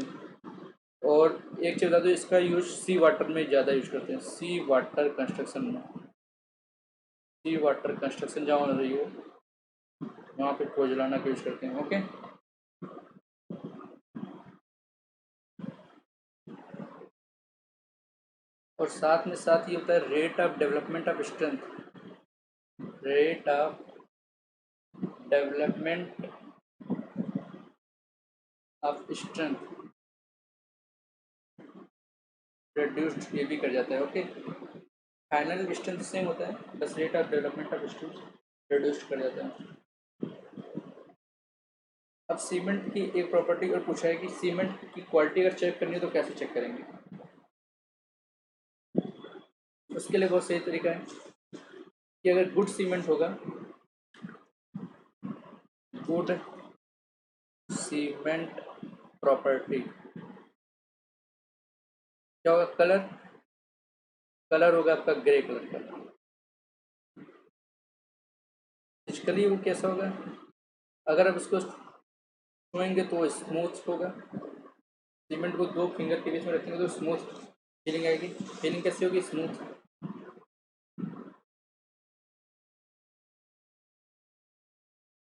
और एक चीज़ बता दो, इसका यूज सी वाटर में ज़्यादा यूज करते हैं, सी वाटर कंस्ट्रक्शन में। सी वाटर कंस्ट्रक्शन जहाँ हो रही हो वहाँ पे पोज़ोलाना का यूज करते हैं। ओके, और साथ में साथ ये होता है rate of development of strength, rate of development of strength reduced, ये भी कर जाता है। ओके, फाइनल स्ट्रेंथ सेम होता है, बस rate of development of strength reduced कर जाता है। अब सीमेंट की एक प्रॉपर्टी और पूछा है कि सीमेंट की क्वालिटी अगर चेक करनी है तो कैसे चेक करेंगे। उसके लिए बहुत सही तरीका है कि अगर गुड सीमेंट होगा, गुड सीमेंट प्रॉपर्टी क्या होगा, कलर, कलर होगा आपका ग्रे कलर का। फिजिकली वो कैसा होगा, अगर आप उसको छुएंगे तो स्मूथ होगा। सीमेंट को दो फिंगर के बीच में रखेंगे तो स्मूथ फीलिंग आएगी। फीलिंग कैसी होगी, स्मूथ।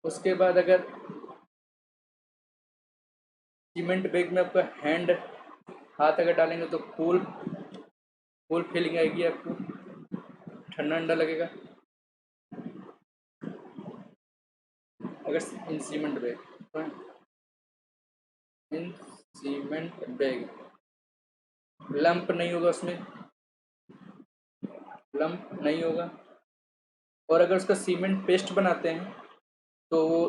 उसके बाद अगर सीमेंट बैग में आपका हैंड, हाथ अगर डालेंगे तो कूल कूल फीलिंग आएगी आपको, ठंडा ठंडा लगेगा। अगर इन सीमेंट बैग, इन सीमेंट बैग लंप नहीं होगा, उसमें लंप नहीं होगा। और अगर उसका सीमेंट पेस्ट बनाते हैं तो वो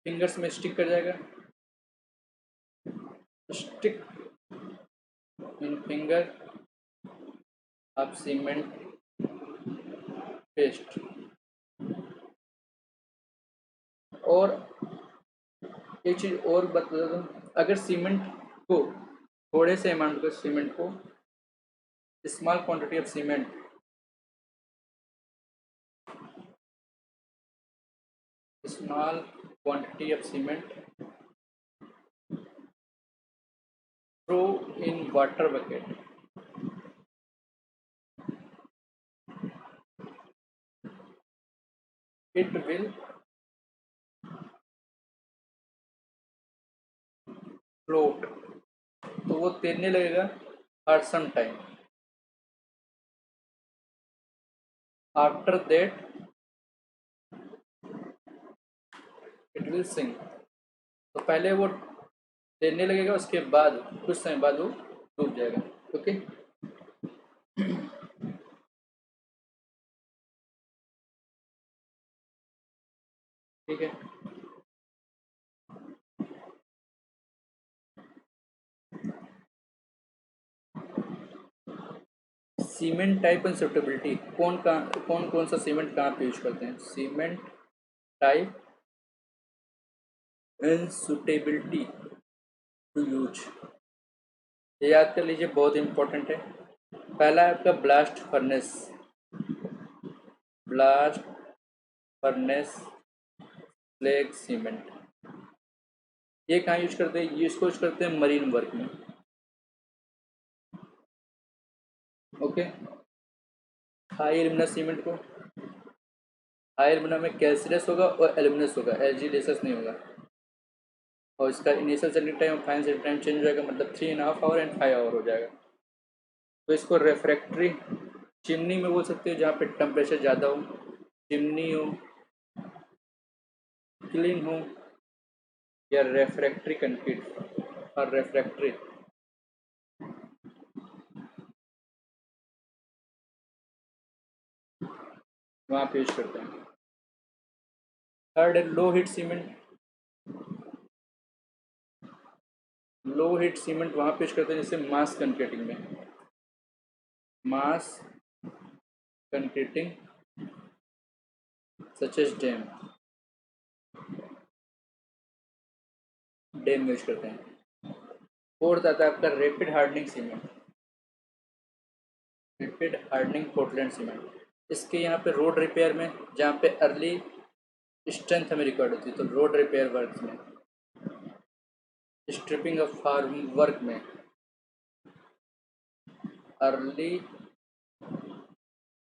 फिंगर्स में स्टिक कर जाएगा, stick in finger of cement paste. और एक चीज़ और बता दूँ, अगर सीमेंट को थोड़े से अमाउंट का सीमेंट को, small quantity of cement small quantity of cement throw in water bucket, it will float, तो वो तैरने लगेगा for some time. After that it will sink, तो पहले वो तैरने लगेगा, उसके बाद कुछ समय बाद वो डूब जाएगा। ओके, ठीक है। सीमेंट टाइप एंड सुटेबिलिटी, कौन कौन सा सीमेंट कहाँ पे यूज करते हैं। Cement type and suitability to use, ये याद कर लीजिए, बहुत इंपॉर्टेंट है। पहला है आपका blast furnace, blast furnace slag cement, ये कहाँ यूज करते हैं, ये इसको यूज करते हैं मरीन वर्क में। ओके, हाई एल्यूमिना सीमेंट को, हाई एल्यूमिना में कैल्सियस होगा और एल्यूमिनस होगा, एलजीलेसस नहीं होगा। और इसका इनिशियल सेटलिंग टाइम और फाइनल सेटलिंग टाइम चेंज हो जाएगा, मतलब 3.5 आवर एंड 5 आवर हो जाएगा। तो इसको रेफ्रैक्टरी चिमनी में बोल सकते हो, जहाँ पे टेम्परेचर ज़्यादा हो, चिमनी हो, क्लीन हो या रेफ्रैक्ट्री कंक्रीट और रेफ्रैक्ट्री, वहाँ पे यूज करते हैं। थर्ड है low heat cement. Low heat cement वहाँ पे यूज करते हैं जैसे मास कंक्रीटिंग में, mass concreting such as dam, dam use करते हैं। फोर्थ आता है आपका rapid hardening cement, rapid hardening Portland cement. इसके यहाँ पे रोड रिपेयर में, जहाँ पे अर्ली स्ट्रेंथ हमें रिक्वायर्ड होती है, तो रोड रिपेयर वर्क में, स्ट्रिपिंग ऑफ फार्म वर्क में early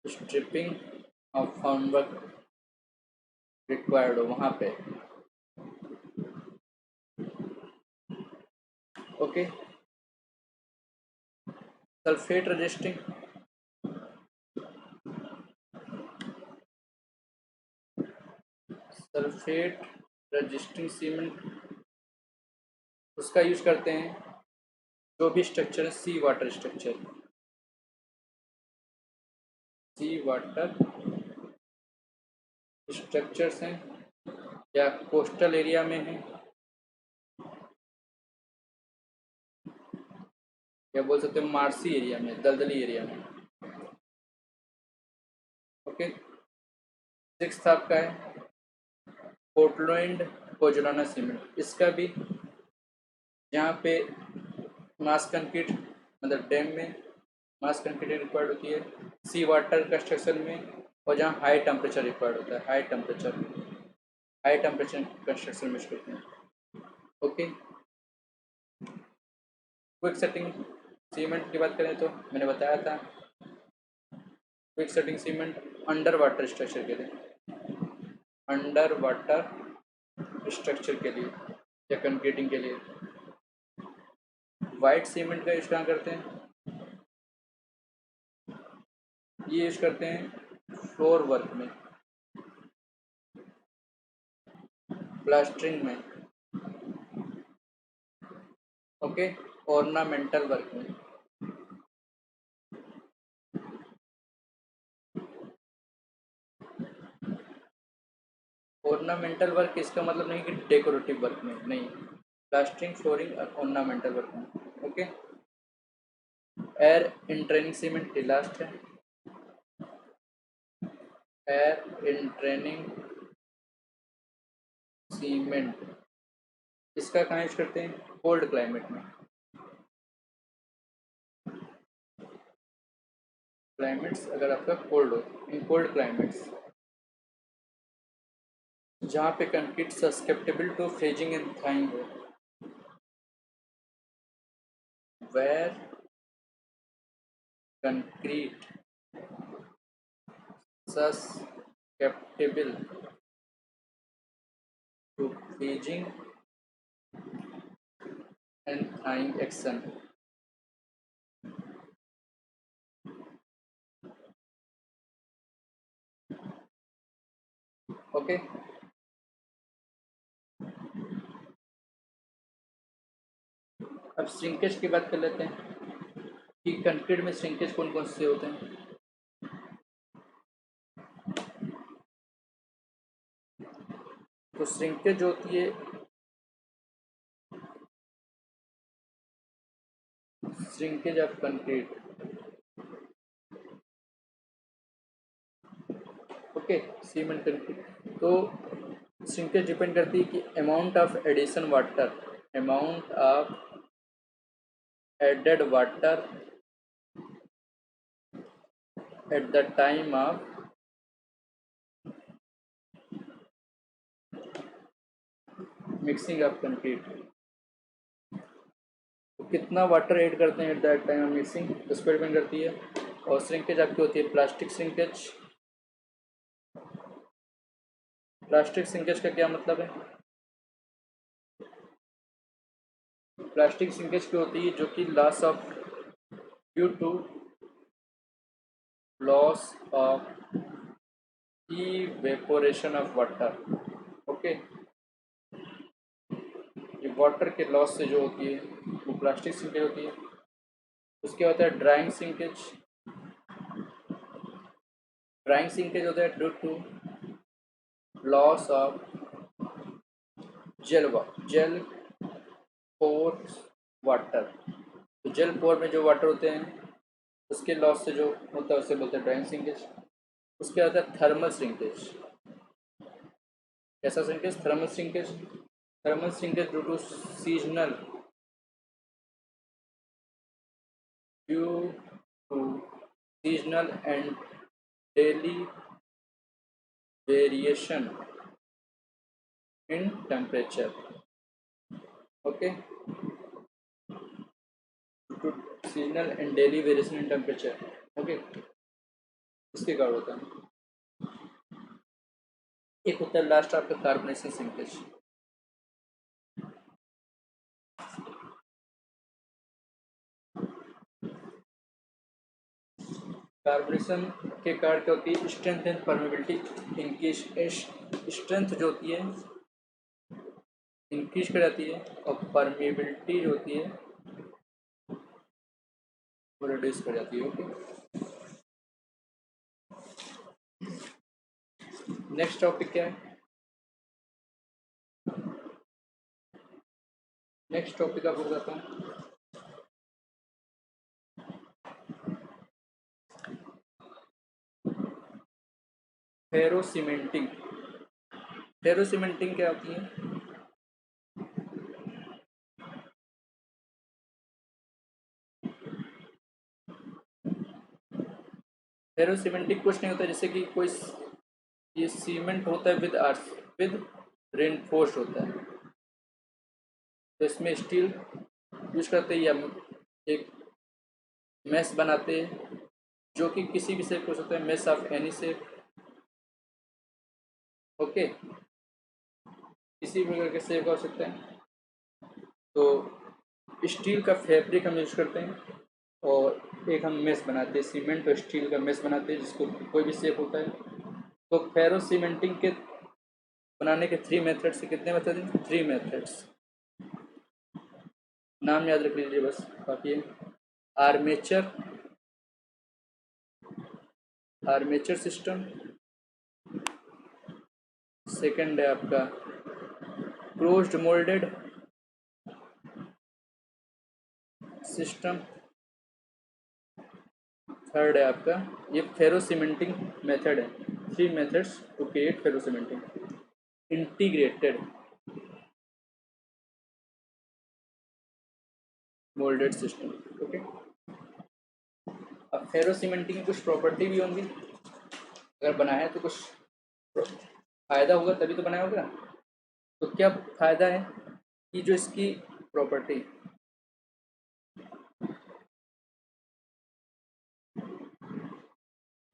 stripping of form work required हो वहाँ पे। Okay, sulphate resisting, sulphate resisting cement उसका यूज करते हैं जो भी स्ट्रक्चर है sea water structure, sea water structures हैं या कोस्टल एरिया में है या बोल सकते हैं मार्सी एरिया में, दलदली एरिया में। ओके, सिक्स्थ आपका है पोर्टलैंड पोजोलाना सीमेंट। इसका भी जहाँ पे मास कंक्रीट मतलब डैम में मास कंक्रीट रिक्वायर्ड होती है, सी वाटर कंस्ट्रक्शन में, और जहाँ हाई टेम्परेचर रिक्वायर्ड होता है, हाई टेम्परेचर कंस्ट्रक्शन में करते हैं। ओके, क्विक सेटिंग सीमेंट की बात करें तो मैंने बताया था quick setting cement under water structure के लिए, अंडर वाटर स्ट्रक्चर के लिए या कंक्रीटिंग के लिए। वाइट सीमेंट का यूज कहाँ करते हैं, ये यूज करते हैं फ्लोर वर्क में, प्लास्टरिंग में, ओके, ऑर्नामेंटल वर्क में। ऑर्नामेंटल वर्क इसका मतलब नहीं कि डेकोरेटिव वर्क में नहीं, प्लास्टरिंग फ्लोरिंग और ऑर्नामेंटल वर्क में। ओके, एयर इंट्रेनिंग सीमेंट की लास्ट है, एयर इंट्रेनिंग सीमेंट इसका कहाँ यूज करते हैं, कोल्ड क्लाइमेट में, क्लाइमेट्स अगर आपका कोल्ड हो, इन कोल्ड क्लाइमेट्स जहाँ पे concrete susceptible to freezing and thawing हो, where concrete susceptible to freezing and thawing action। Okay, अब श्रिंकेज की बात कर लेते हैं कि कंक्रीट में श्रिंकेज कौन कौन से होते हैं। तो श्रिंकेज होती है, shrinkage of concrete, okay, cement concrete. तो श्रिंकेज डिपेंड करती है कि amount of addition water, amount of added water at the time of mixing of concrete, तो कितना वाटर ऐड करते हैं at that time of mixing उस पर डिपेंड करती है। और श्रिंकेज आपकी होती है प्लास्टिक श्रिंकेज। प्लास्टिक श्रिंकेज का क्या मतलब है, प्लास्टिक श्रिंकेज की होती है जो कि loss of due to loss of evaporation of water, okay, water के लॉस से जो होती है वो प्लास्टिक सिंकेज होती है। उसके होता है ड्राइंग सिंकेज। ड्राइंग सिंकेज होता है due to loss of gel pore water. तो जेल पोर में जो वाटर होते हैं उसके लॉस से जो होता है उसे बोलते हैं ड्राइंग सिंकेज। उसके बाद है थर्मल सिंकेज। कैसा shrinkage? Thermal shrinkage. Thermal shrinkage due to seasonal due to seasonal and daily variation in temperature. Okay, to seasonal and daily variation in temperature. Okay, इसके कारण होता है। एक होता है लास्ट आपका कार्बोनेशन सिंकेज। कार्बोनेशन के कारण क्या होती है? Strength and permeability increase. Strength जो होती है इंक्रीज कर जाती है और परमेबिलिटी जो होती है वो रिड्यूस कर जाती है। ओके, नेक्स्ट टॉपिक क्या है? नेक्स्ट टॉपिक आपको बताता हूँ। फेरोसीमेंटिंग। फेरोसीमेंटिंग क्या होती है? फेरोसीमेंटिंग कुछ नहीं होता, जैसे कि कोई ये सीमेंट होता है विद अर्थ, विद रेनफोर्स होता है। तो इसमें स्टील यूज करते हैं या एक मेश बनाते हैं जो कि किसी भी शेप हो सकता है, mesh of any shape. Okay, किसी भी प्रकार के शेप हो सकते हैं। तो स्टील का फैब्रिक हम यूज करते हैं और एक हम मेश बनाते हैं, सीमेंट और स्टील का मेश बनाते हैं जिसको कोई भी शेप होता है। तो फेरो सीमेंटिंग के बनाने के 3 मेथड्स। कितने मेथड हैं? 3 मेथड्स। नाम याद रख लीजिए बस, बाकी है आर्मेचर, आर्मेचर सिस्टम। सेकंड है आपका क्लोज्ड मोल्डेड सिस्टम। थर्ड है आपका ये फेरो सीमेंटिंग मेथड है। 3 methods to create ferro cementing integrated moulded system. Okay, अब फेरो सीमेंटिंग की कुछ प्रॉपर्टी भी होंगी। अगर बनाया है तो कुछ फायदा होगा तभी तो बनाया होगा। तो क्या फायदा है कि जो इसकी property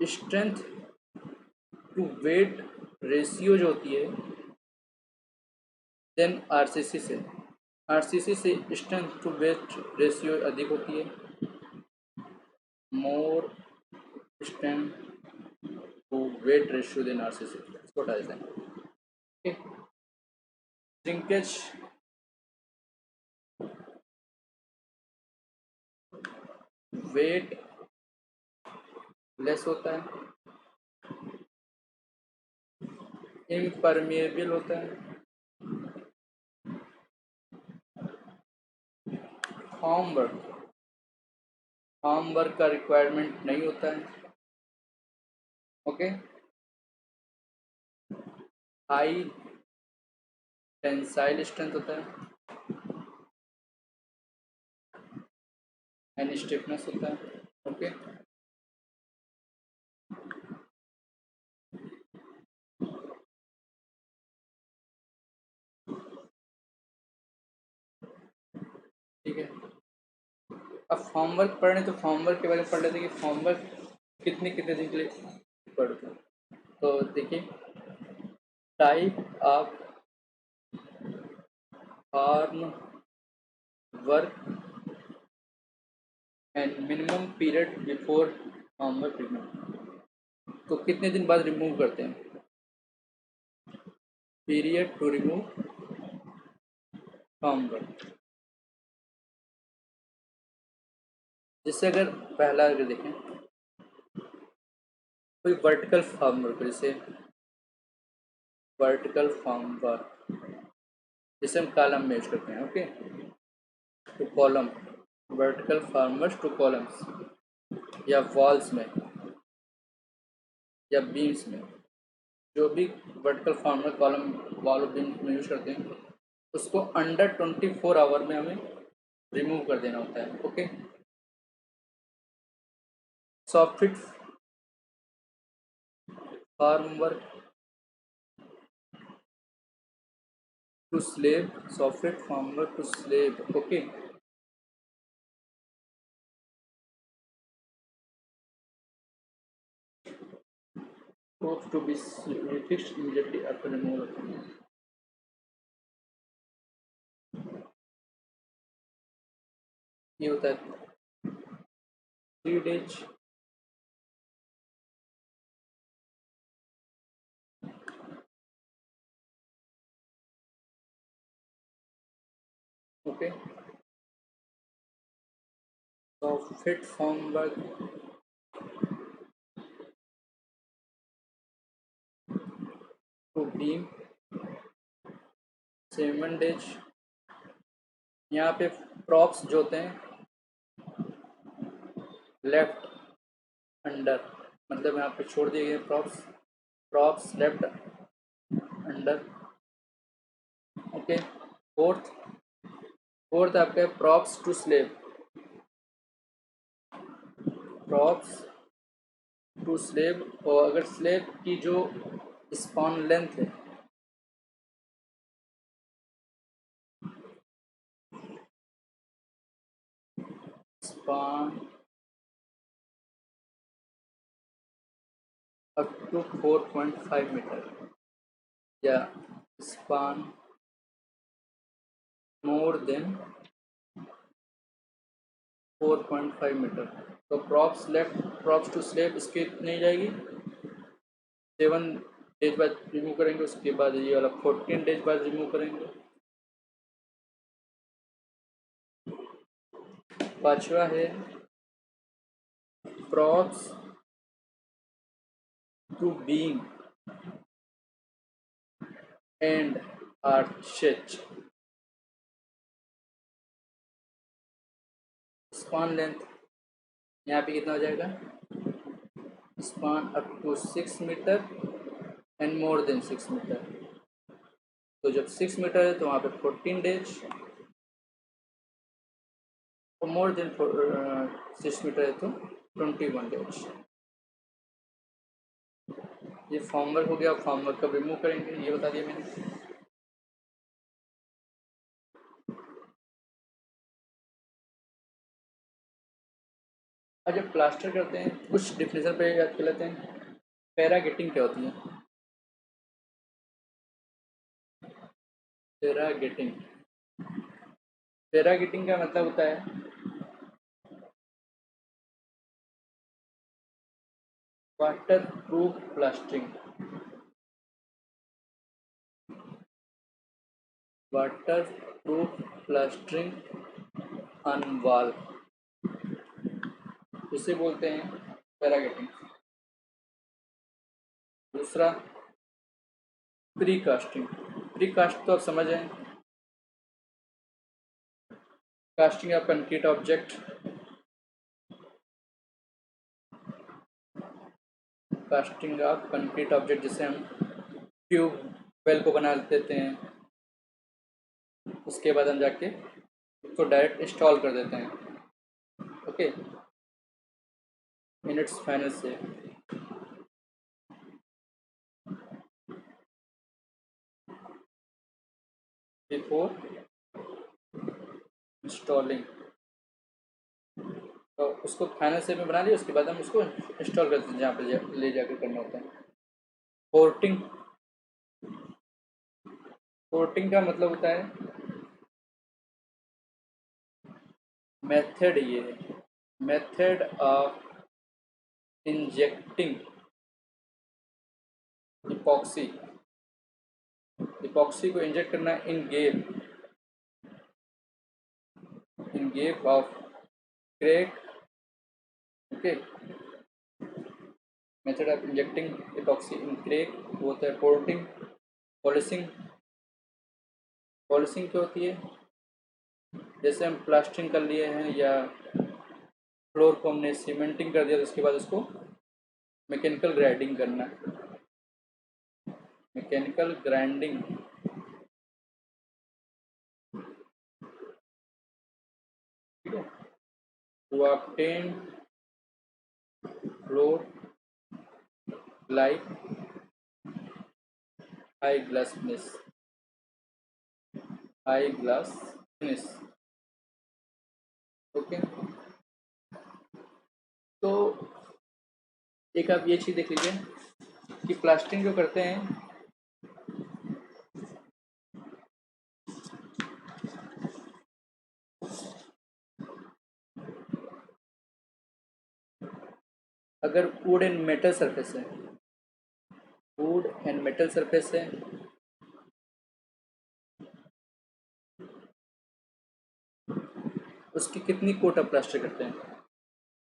strength to weight ratio जो होती है देन आरसीसी से, आरसीसी से स्ट्रेंथ टू वेट रेशियो अधिक होती है। More strength to weight ratio than RCC, इसको हटा देते हैं। श्रिंकेज वेट लेस होता है, इम्परमिएबल होता है, फॉर्म वर्क का रिक्वायरमेंट नहीं होता है। ओके, हाई टेंसाइल स्ट्रेंथ होता है एंड स्टिफनेस होता है। ओके, ठीक है। अब फॉर्म वर्क पढ़ रहे तो फॉर्म वर्क के बारे में पढ़ लेते हैं कि फॉर्म वर्क कितने कितने दिन के लिए पढ़ते हैं। तो देखिए, type of form work and minimum period before form work remove. तो कितने दिन बाद रिमूव करते हैं? Period to remove formwork. जिससे अगर पहला अगर देखें कोई वर्टिकल फॉर्मवर्क, जैसे वर्टिकल फॉर्मवर्क जिसे हम कॉलम में यूज करते हैं, okay, to column, vertical formwork to columns, या वॉल्स में या बीम्स में, जो भी vertical formwork column wall beam में यूज करते हैं, उसको अंडर 24 आवर में हमें रिमूव कर देना होता है, okay. Software formwork to slab, software formwork to slab, okay. Props to be fixed immediately after removal. ये होता है 3 days, ओके। तो fit formwork to beam 7 days। यहाँ पे प्रॉप्स जो होते हैं लेफ्ट अंडर, मतलब यहाँ पे छोड़ दिए गए props, props left under, okay. Fourth fourth आपका props to slab, props to slab, और अगर स्लेब की जो स्पॉन लेंथ है, स्पॉन अप टू 4.5 मीटर, या स्पॉन मोर देन 4.5 मीटर, तो props left, props to slab इसकी नहीं जाएगी, 7 डेज बाद रिमूव करेंगे, उसके बाद ये वाला 14 डेज बाद रिमूव करेंगे। पांचवा है props to beam and arches, span length यहाँ पे कितना हो जाएगा, span up to 6 metre and more than 6 metre, तो जब 6 मीटर है तो वहाँ पे 14 डेज, और मोर देन 6 मीटर है तो 21 डेज। ये फॉर्मवर्क हो गया, फॉर्मवर्क कब रिमूव करेंगे ये बता दिया मैंने। और जब प्लास्टर करते हैं कुछ डिफिनेशन पे याद कर लेते हैं। पैरागेटिंग क्या होती है? पैरागेटिंग, पैरागेटिंग का मतलब होता है water proof plastering, water proof plastering on wall, इसे बोलते हैं पैरागेटिंग। दूसरा प्री कास्टिंग, प्री कास्ट तो आप समझ आए, casting of concrete object, casting of concrete object जिसे हम ट्यूब वेल को बना देते हैं, उसके बाद हम जाके उसको डायरेक्ट इंस्टॉल कर देते हैं, ओके, इन इट्स फाइनल से। बिफोर इंस्टॉलिंग, तो उसको फाइनल से में बना लिया, उसके बाद हम उसको इंस्टॉल करते हैं जहाँ पे ले जाकर करना होता है। पोर्टिंग, पोर्टिंग का मतलब होता है मेथड, ये method of injecting epoxy, epoxy को इंजेक्ट करना इन गेल in gap of crack. Okay, method of injecting epoxy in crack वो होता है porting. पॉलिशिंग, पॉलिशिंग क्या होती है? जैसे हम प्लास्टरिंग कर लिए हैं या फ्लोर को हमने सीमेंटिंग कर दिया तो उसके बाद उसको मैकेनिकल ग्राइंडिंग करना, मैकेनिकल ग्राइंडिंग. ठीक है, to obtain floor like high glass finish, high glass finish. Okay, तो एक आप ये चीज़ देख लीजिए कि प्लास्टरिंग जो करते हैं अगर वुड एंड मेटल सरफेस है, वुड एंड मेटल सरफेस है, उसकी कितनी कोट ऑफ प्लास्टर करते हैं?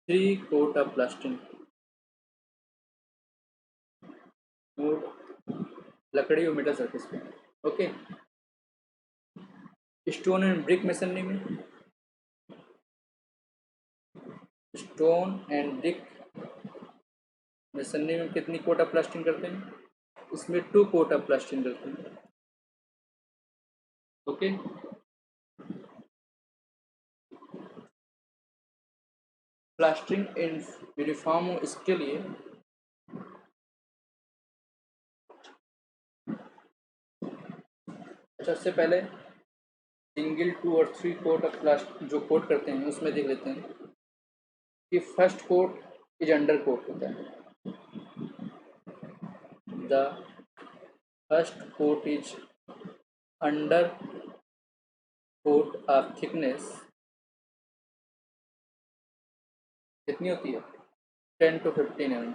3 कोट ऑफ प्लास्टरिंग. वुड, लकड़ी और मेटल सरफेस पे. Okay, stone and brick masonry में, स्टोन एंड ब्रिक मेसनरी में कितनी कोट ऑफ प्लास्टरिंग करते हैं? इसमें 2 कोट ऑफ प्लास्टरिंग करते हैं. ओके, प्लास्टरिंग इन यूनिफॉर्म हो इसके लिए सबसे पहले सिंगल, 2 और 3 कोट ऑफ प्लास्ट जो कोट करते हैं उसमें देख लेते हैं कि first coat is under coat होता है. The first coat is under coat of thickness कितनी होती है? 10 to 15 mm.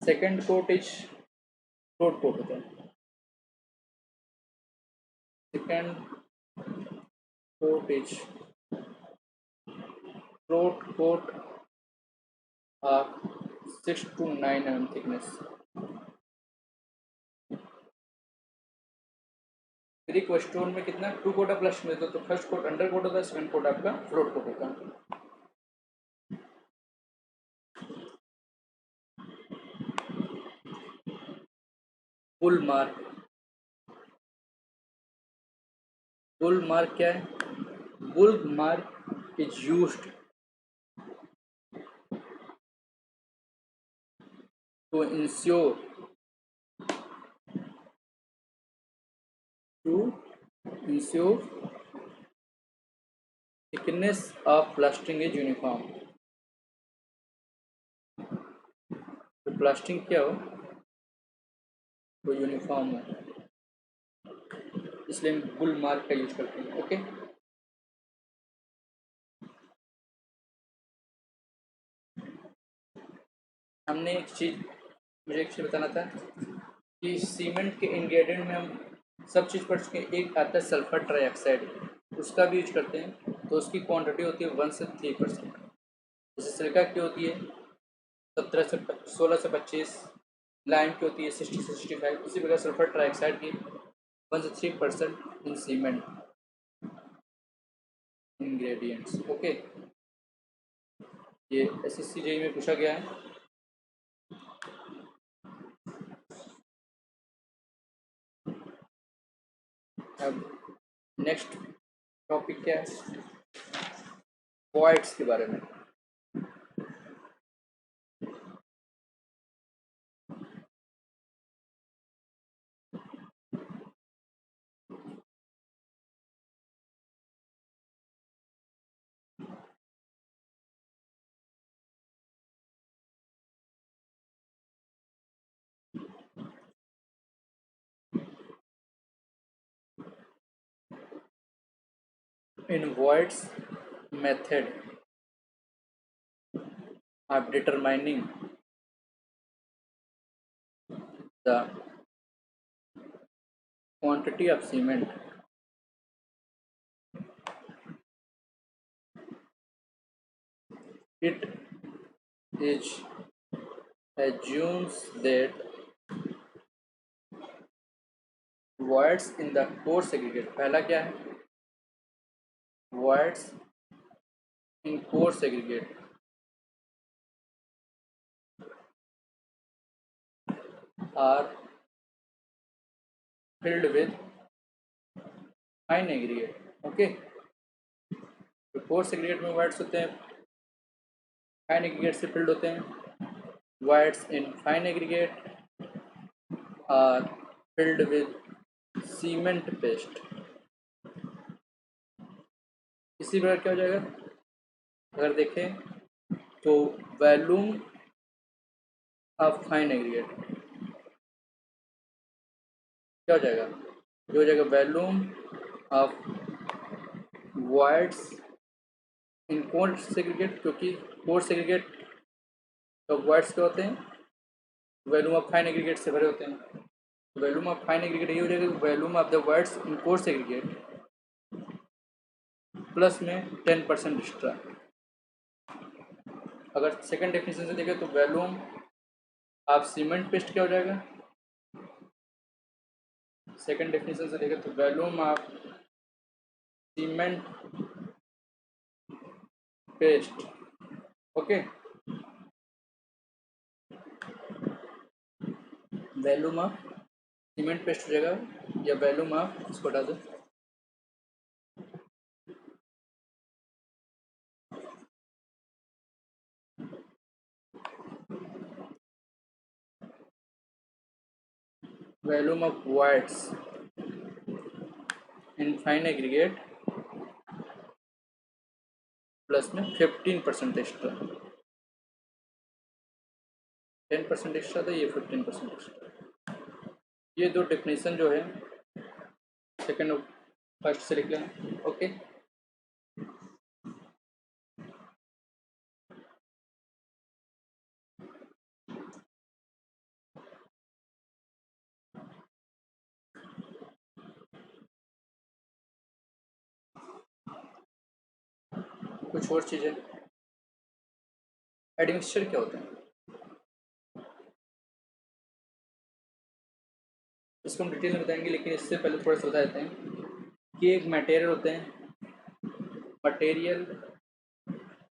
Second coat is float coat होता है. Second coat is float coat of 6 to 9 mm thickness. Brick व स्टोन में कितना 2 कोट ऑफ प्लास्टर में, तो फर्स्ट कोट अंडर कोट होता है, सेकंड कोट आपका फ्लोट कोट होता है. बुल मार्क, बुल मार्क क्या है? Bull mark is used to ensure thickness of plastering is uniform. तो प्लास्टरिंग क्या हो वो यूनिफॉर्म हो, इसलिए हम बुल मार्क का यूज करते हैं. ओके, हमने एक चीज़, मुझे एक चीज़ बताना था कि सीमेंट के इंग्रेडिएंट में हम सब चीज़ पढ़ चुके हैं. एक आता है सल्फर ट्राइऑक्साइड, उसका भी यूज करते हैं, तो उसकी क्वांटिटी होती है 1 से 3%. जैसे सिलिका की होती है 17 से 16 से 25, लाइम की होती है 60 से 65. इसी प्रकार सल्फर ट्राइऑक्साइड की 1 से 3% इन सीमेंट इंग्रेडिएंट्स. ओके, ये SSC जेई में पूछा गया है. अब नेक्स्ट टॉपिक क्या है? वॉइड्स के बारे में. In Voigt's method of determining the quantity of cement it is assumes that voids in the core segregate, पहला क्या है, voids in core segregate are filled with fine aggregate. Okay, तो coarse aggregate में voids होते हैं, fine aggregate से filled होते हैं। Voids in fine aggregate are filled with cement paste. इसी प्रकार क्या हो जाएगा, अगर देखें तो वॉल्यूम ऑफ फाइन एग्रीगेट क्या हो जाएगा, जो हो जाएगा volume of wides in core segregate, क्योंकि कोर सेग्रीगेट का वाइड्स क्या होते हैं, वॉल्यूम ऑफ फाइन एग्रीगेट से भरे होते हैं। वॉल्यूम ऑफ फाइन एग्रीगेट ये हो जाएगा volume of the wides in core segregate plus में 10% एक्स्ट्रा। अगर सेकंड डेफिनेशन से देखें तो वॉल्यूम ऑफ सीमेंट पेस्ट क्या हो जाएगा, सेकंड डेफिनेशन से देखें तो volume of cement paste, okay, volume of cement paste हो जाएगा, या वॉल्यूम ऑफ, इसको हटा दो, volume of wides in fine aggregate plus में 15% एक्स्ट्रा, 10% एक्स्ट्रा था, ये 15% एक्स्ट्रा। ये दो डेफिनेशन जो है सेकंड और फर्स्ट से लिख लेना। ओके, कुछ और चीज़ें, एडमिक्सचर क्या होता है, इसको हम डिटेल में बताएंगे, लेकिन इससे पहले थोड़ा सा बता देते हैं कि एक मटेरियल होते हैं, material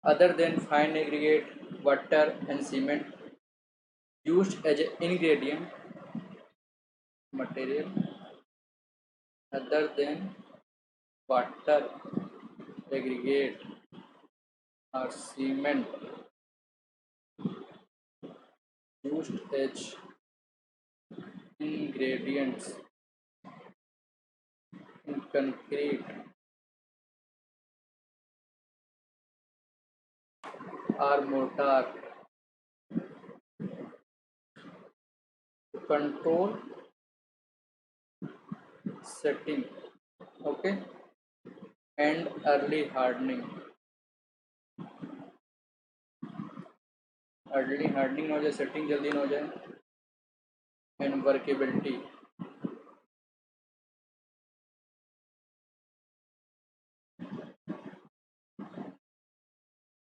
other than fine aggregate water and cement used as a ingredient, material other than water aggregate और cement used as ingredients in concrete or mortar to control setting, okay, and early hardening। Early hardening हो जाए, setting जल्दी ना हो जाए, and workability,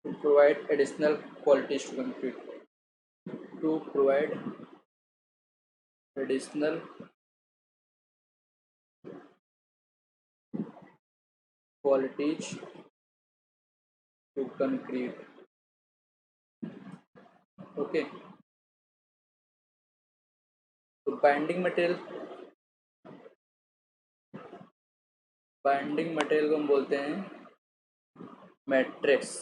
to provide additional qualities to concrete, to provide additional qualities to concrete, okay. तो binding material को हम बोलते हैं matrix.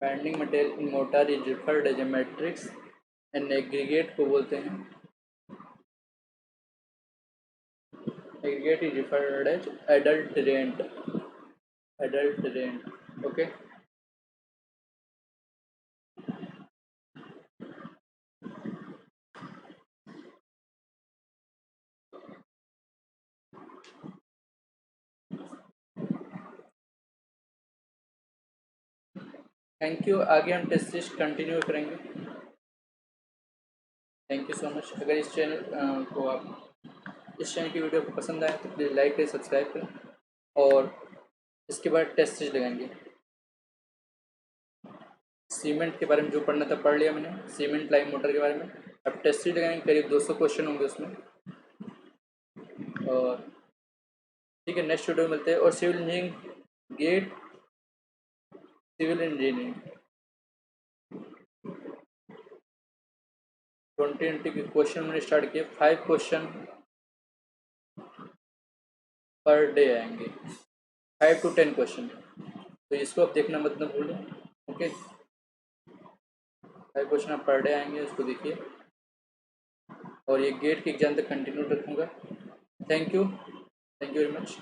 Binding material in mortar is referred as a matrix and aggregate को बोलते हैं, aggregate is referred as adulterant, okay. Thank you, आगे हम टेस्ट सीरीज कंटिन्यू करेंगे। Thank you so much. अगर इस चैनल की वीडियो को पसंद आए तो प्लीज़ लाइक करें, सब्सक्राइब करें और इसके बाद टेस्ट सीरीज लगाएंगे। सीमेंट के बारे में जो पढ़ना था पढ़ लिया मैंने, सीमेंट लाइव मोटर के बारे में। अब टेस्ट सीरीज लगाएंगे, करीब 200 क्वेश्चन होंगे उसमें। और ठीक है, नेक्स्ट वीडियो में मिलते हैं। और civil engineering GATE, civil engineering 2020 के क्वेश्चन मैंने स्टार्ट किए। 5 क्वेश्चन पर डे आएंगे, 5 to 10 क्वेश्चन। तो इसको आप देखना मत ना भूलें। ओके, 5 क्वेश्चन पर डे आएंगे, उसको देखिए। और ये गेट के एग्जाम तक कंटिन्यू रखूँगा। Thank you very much.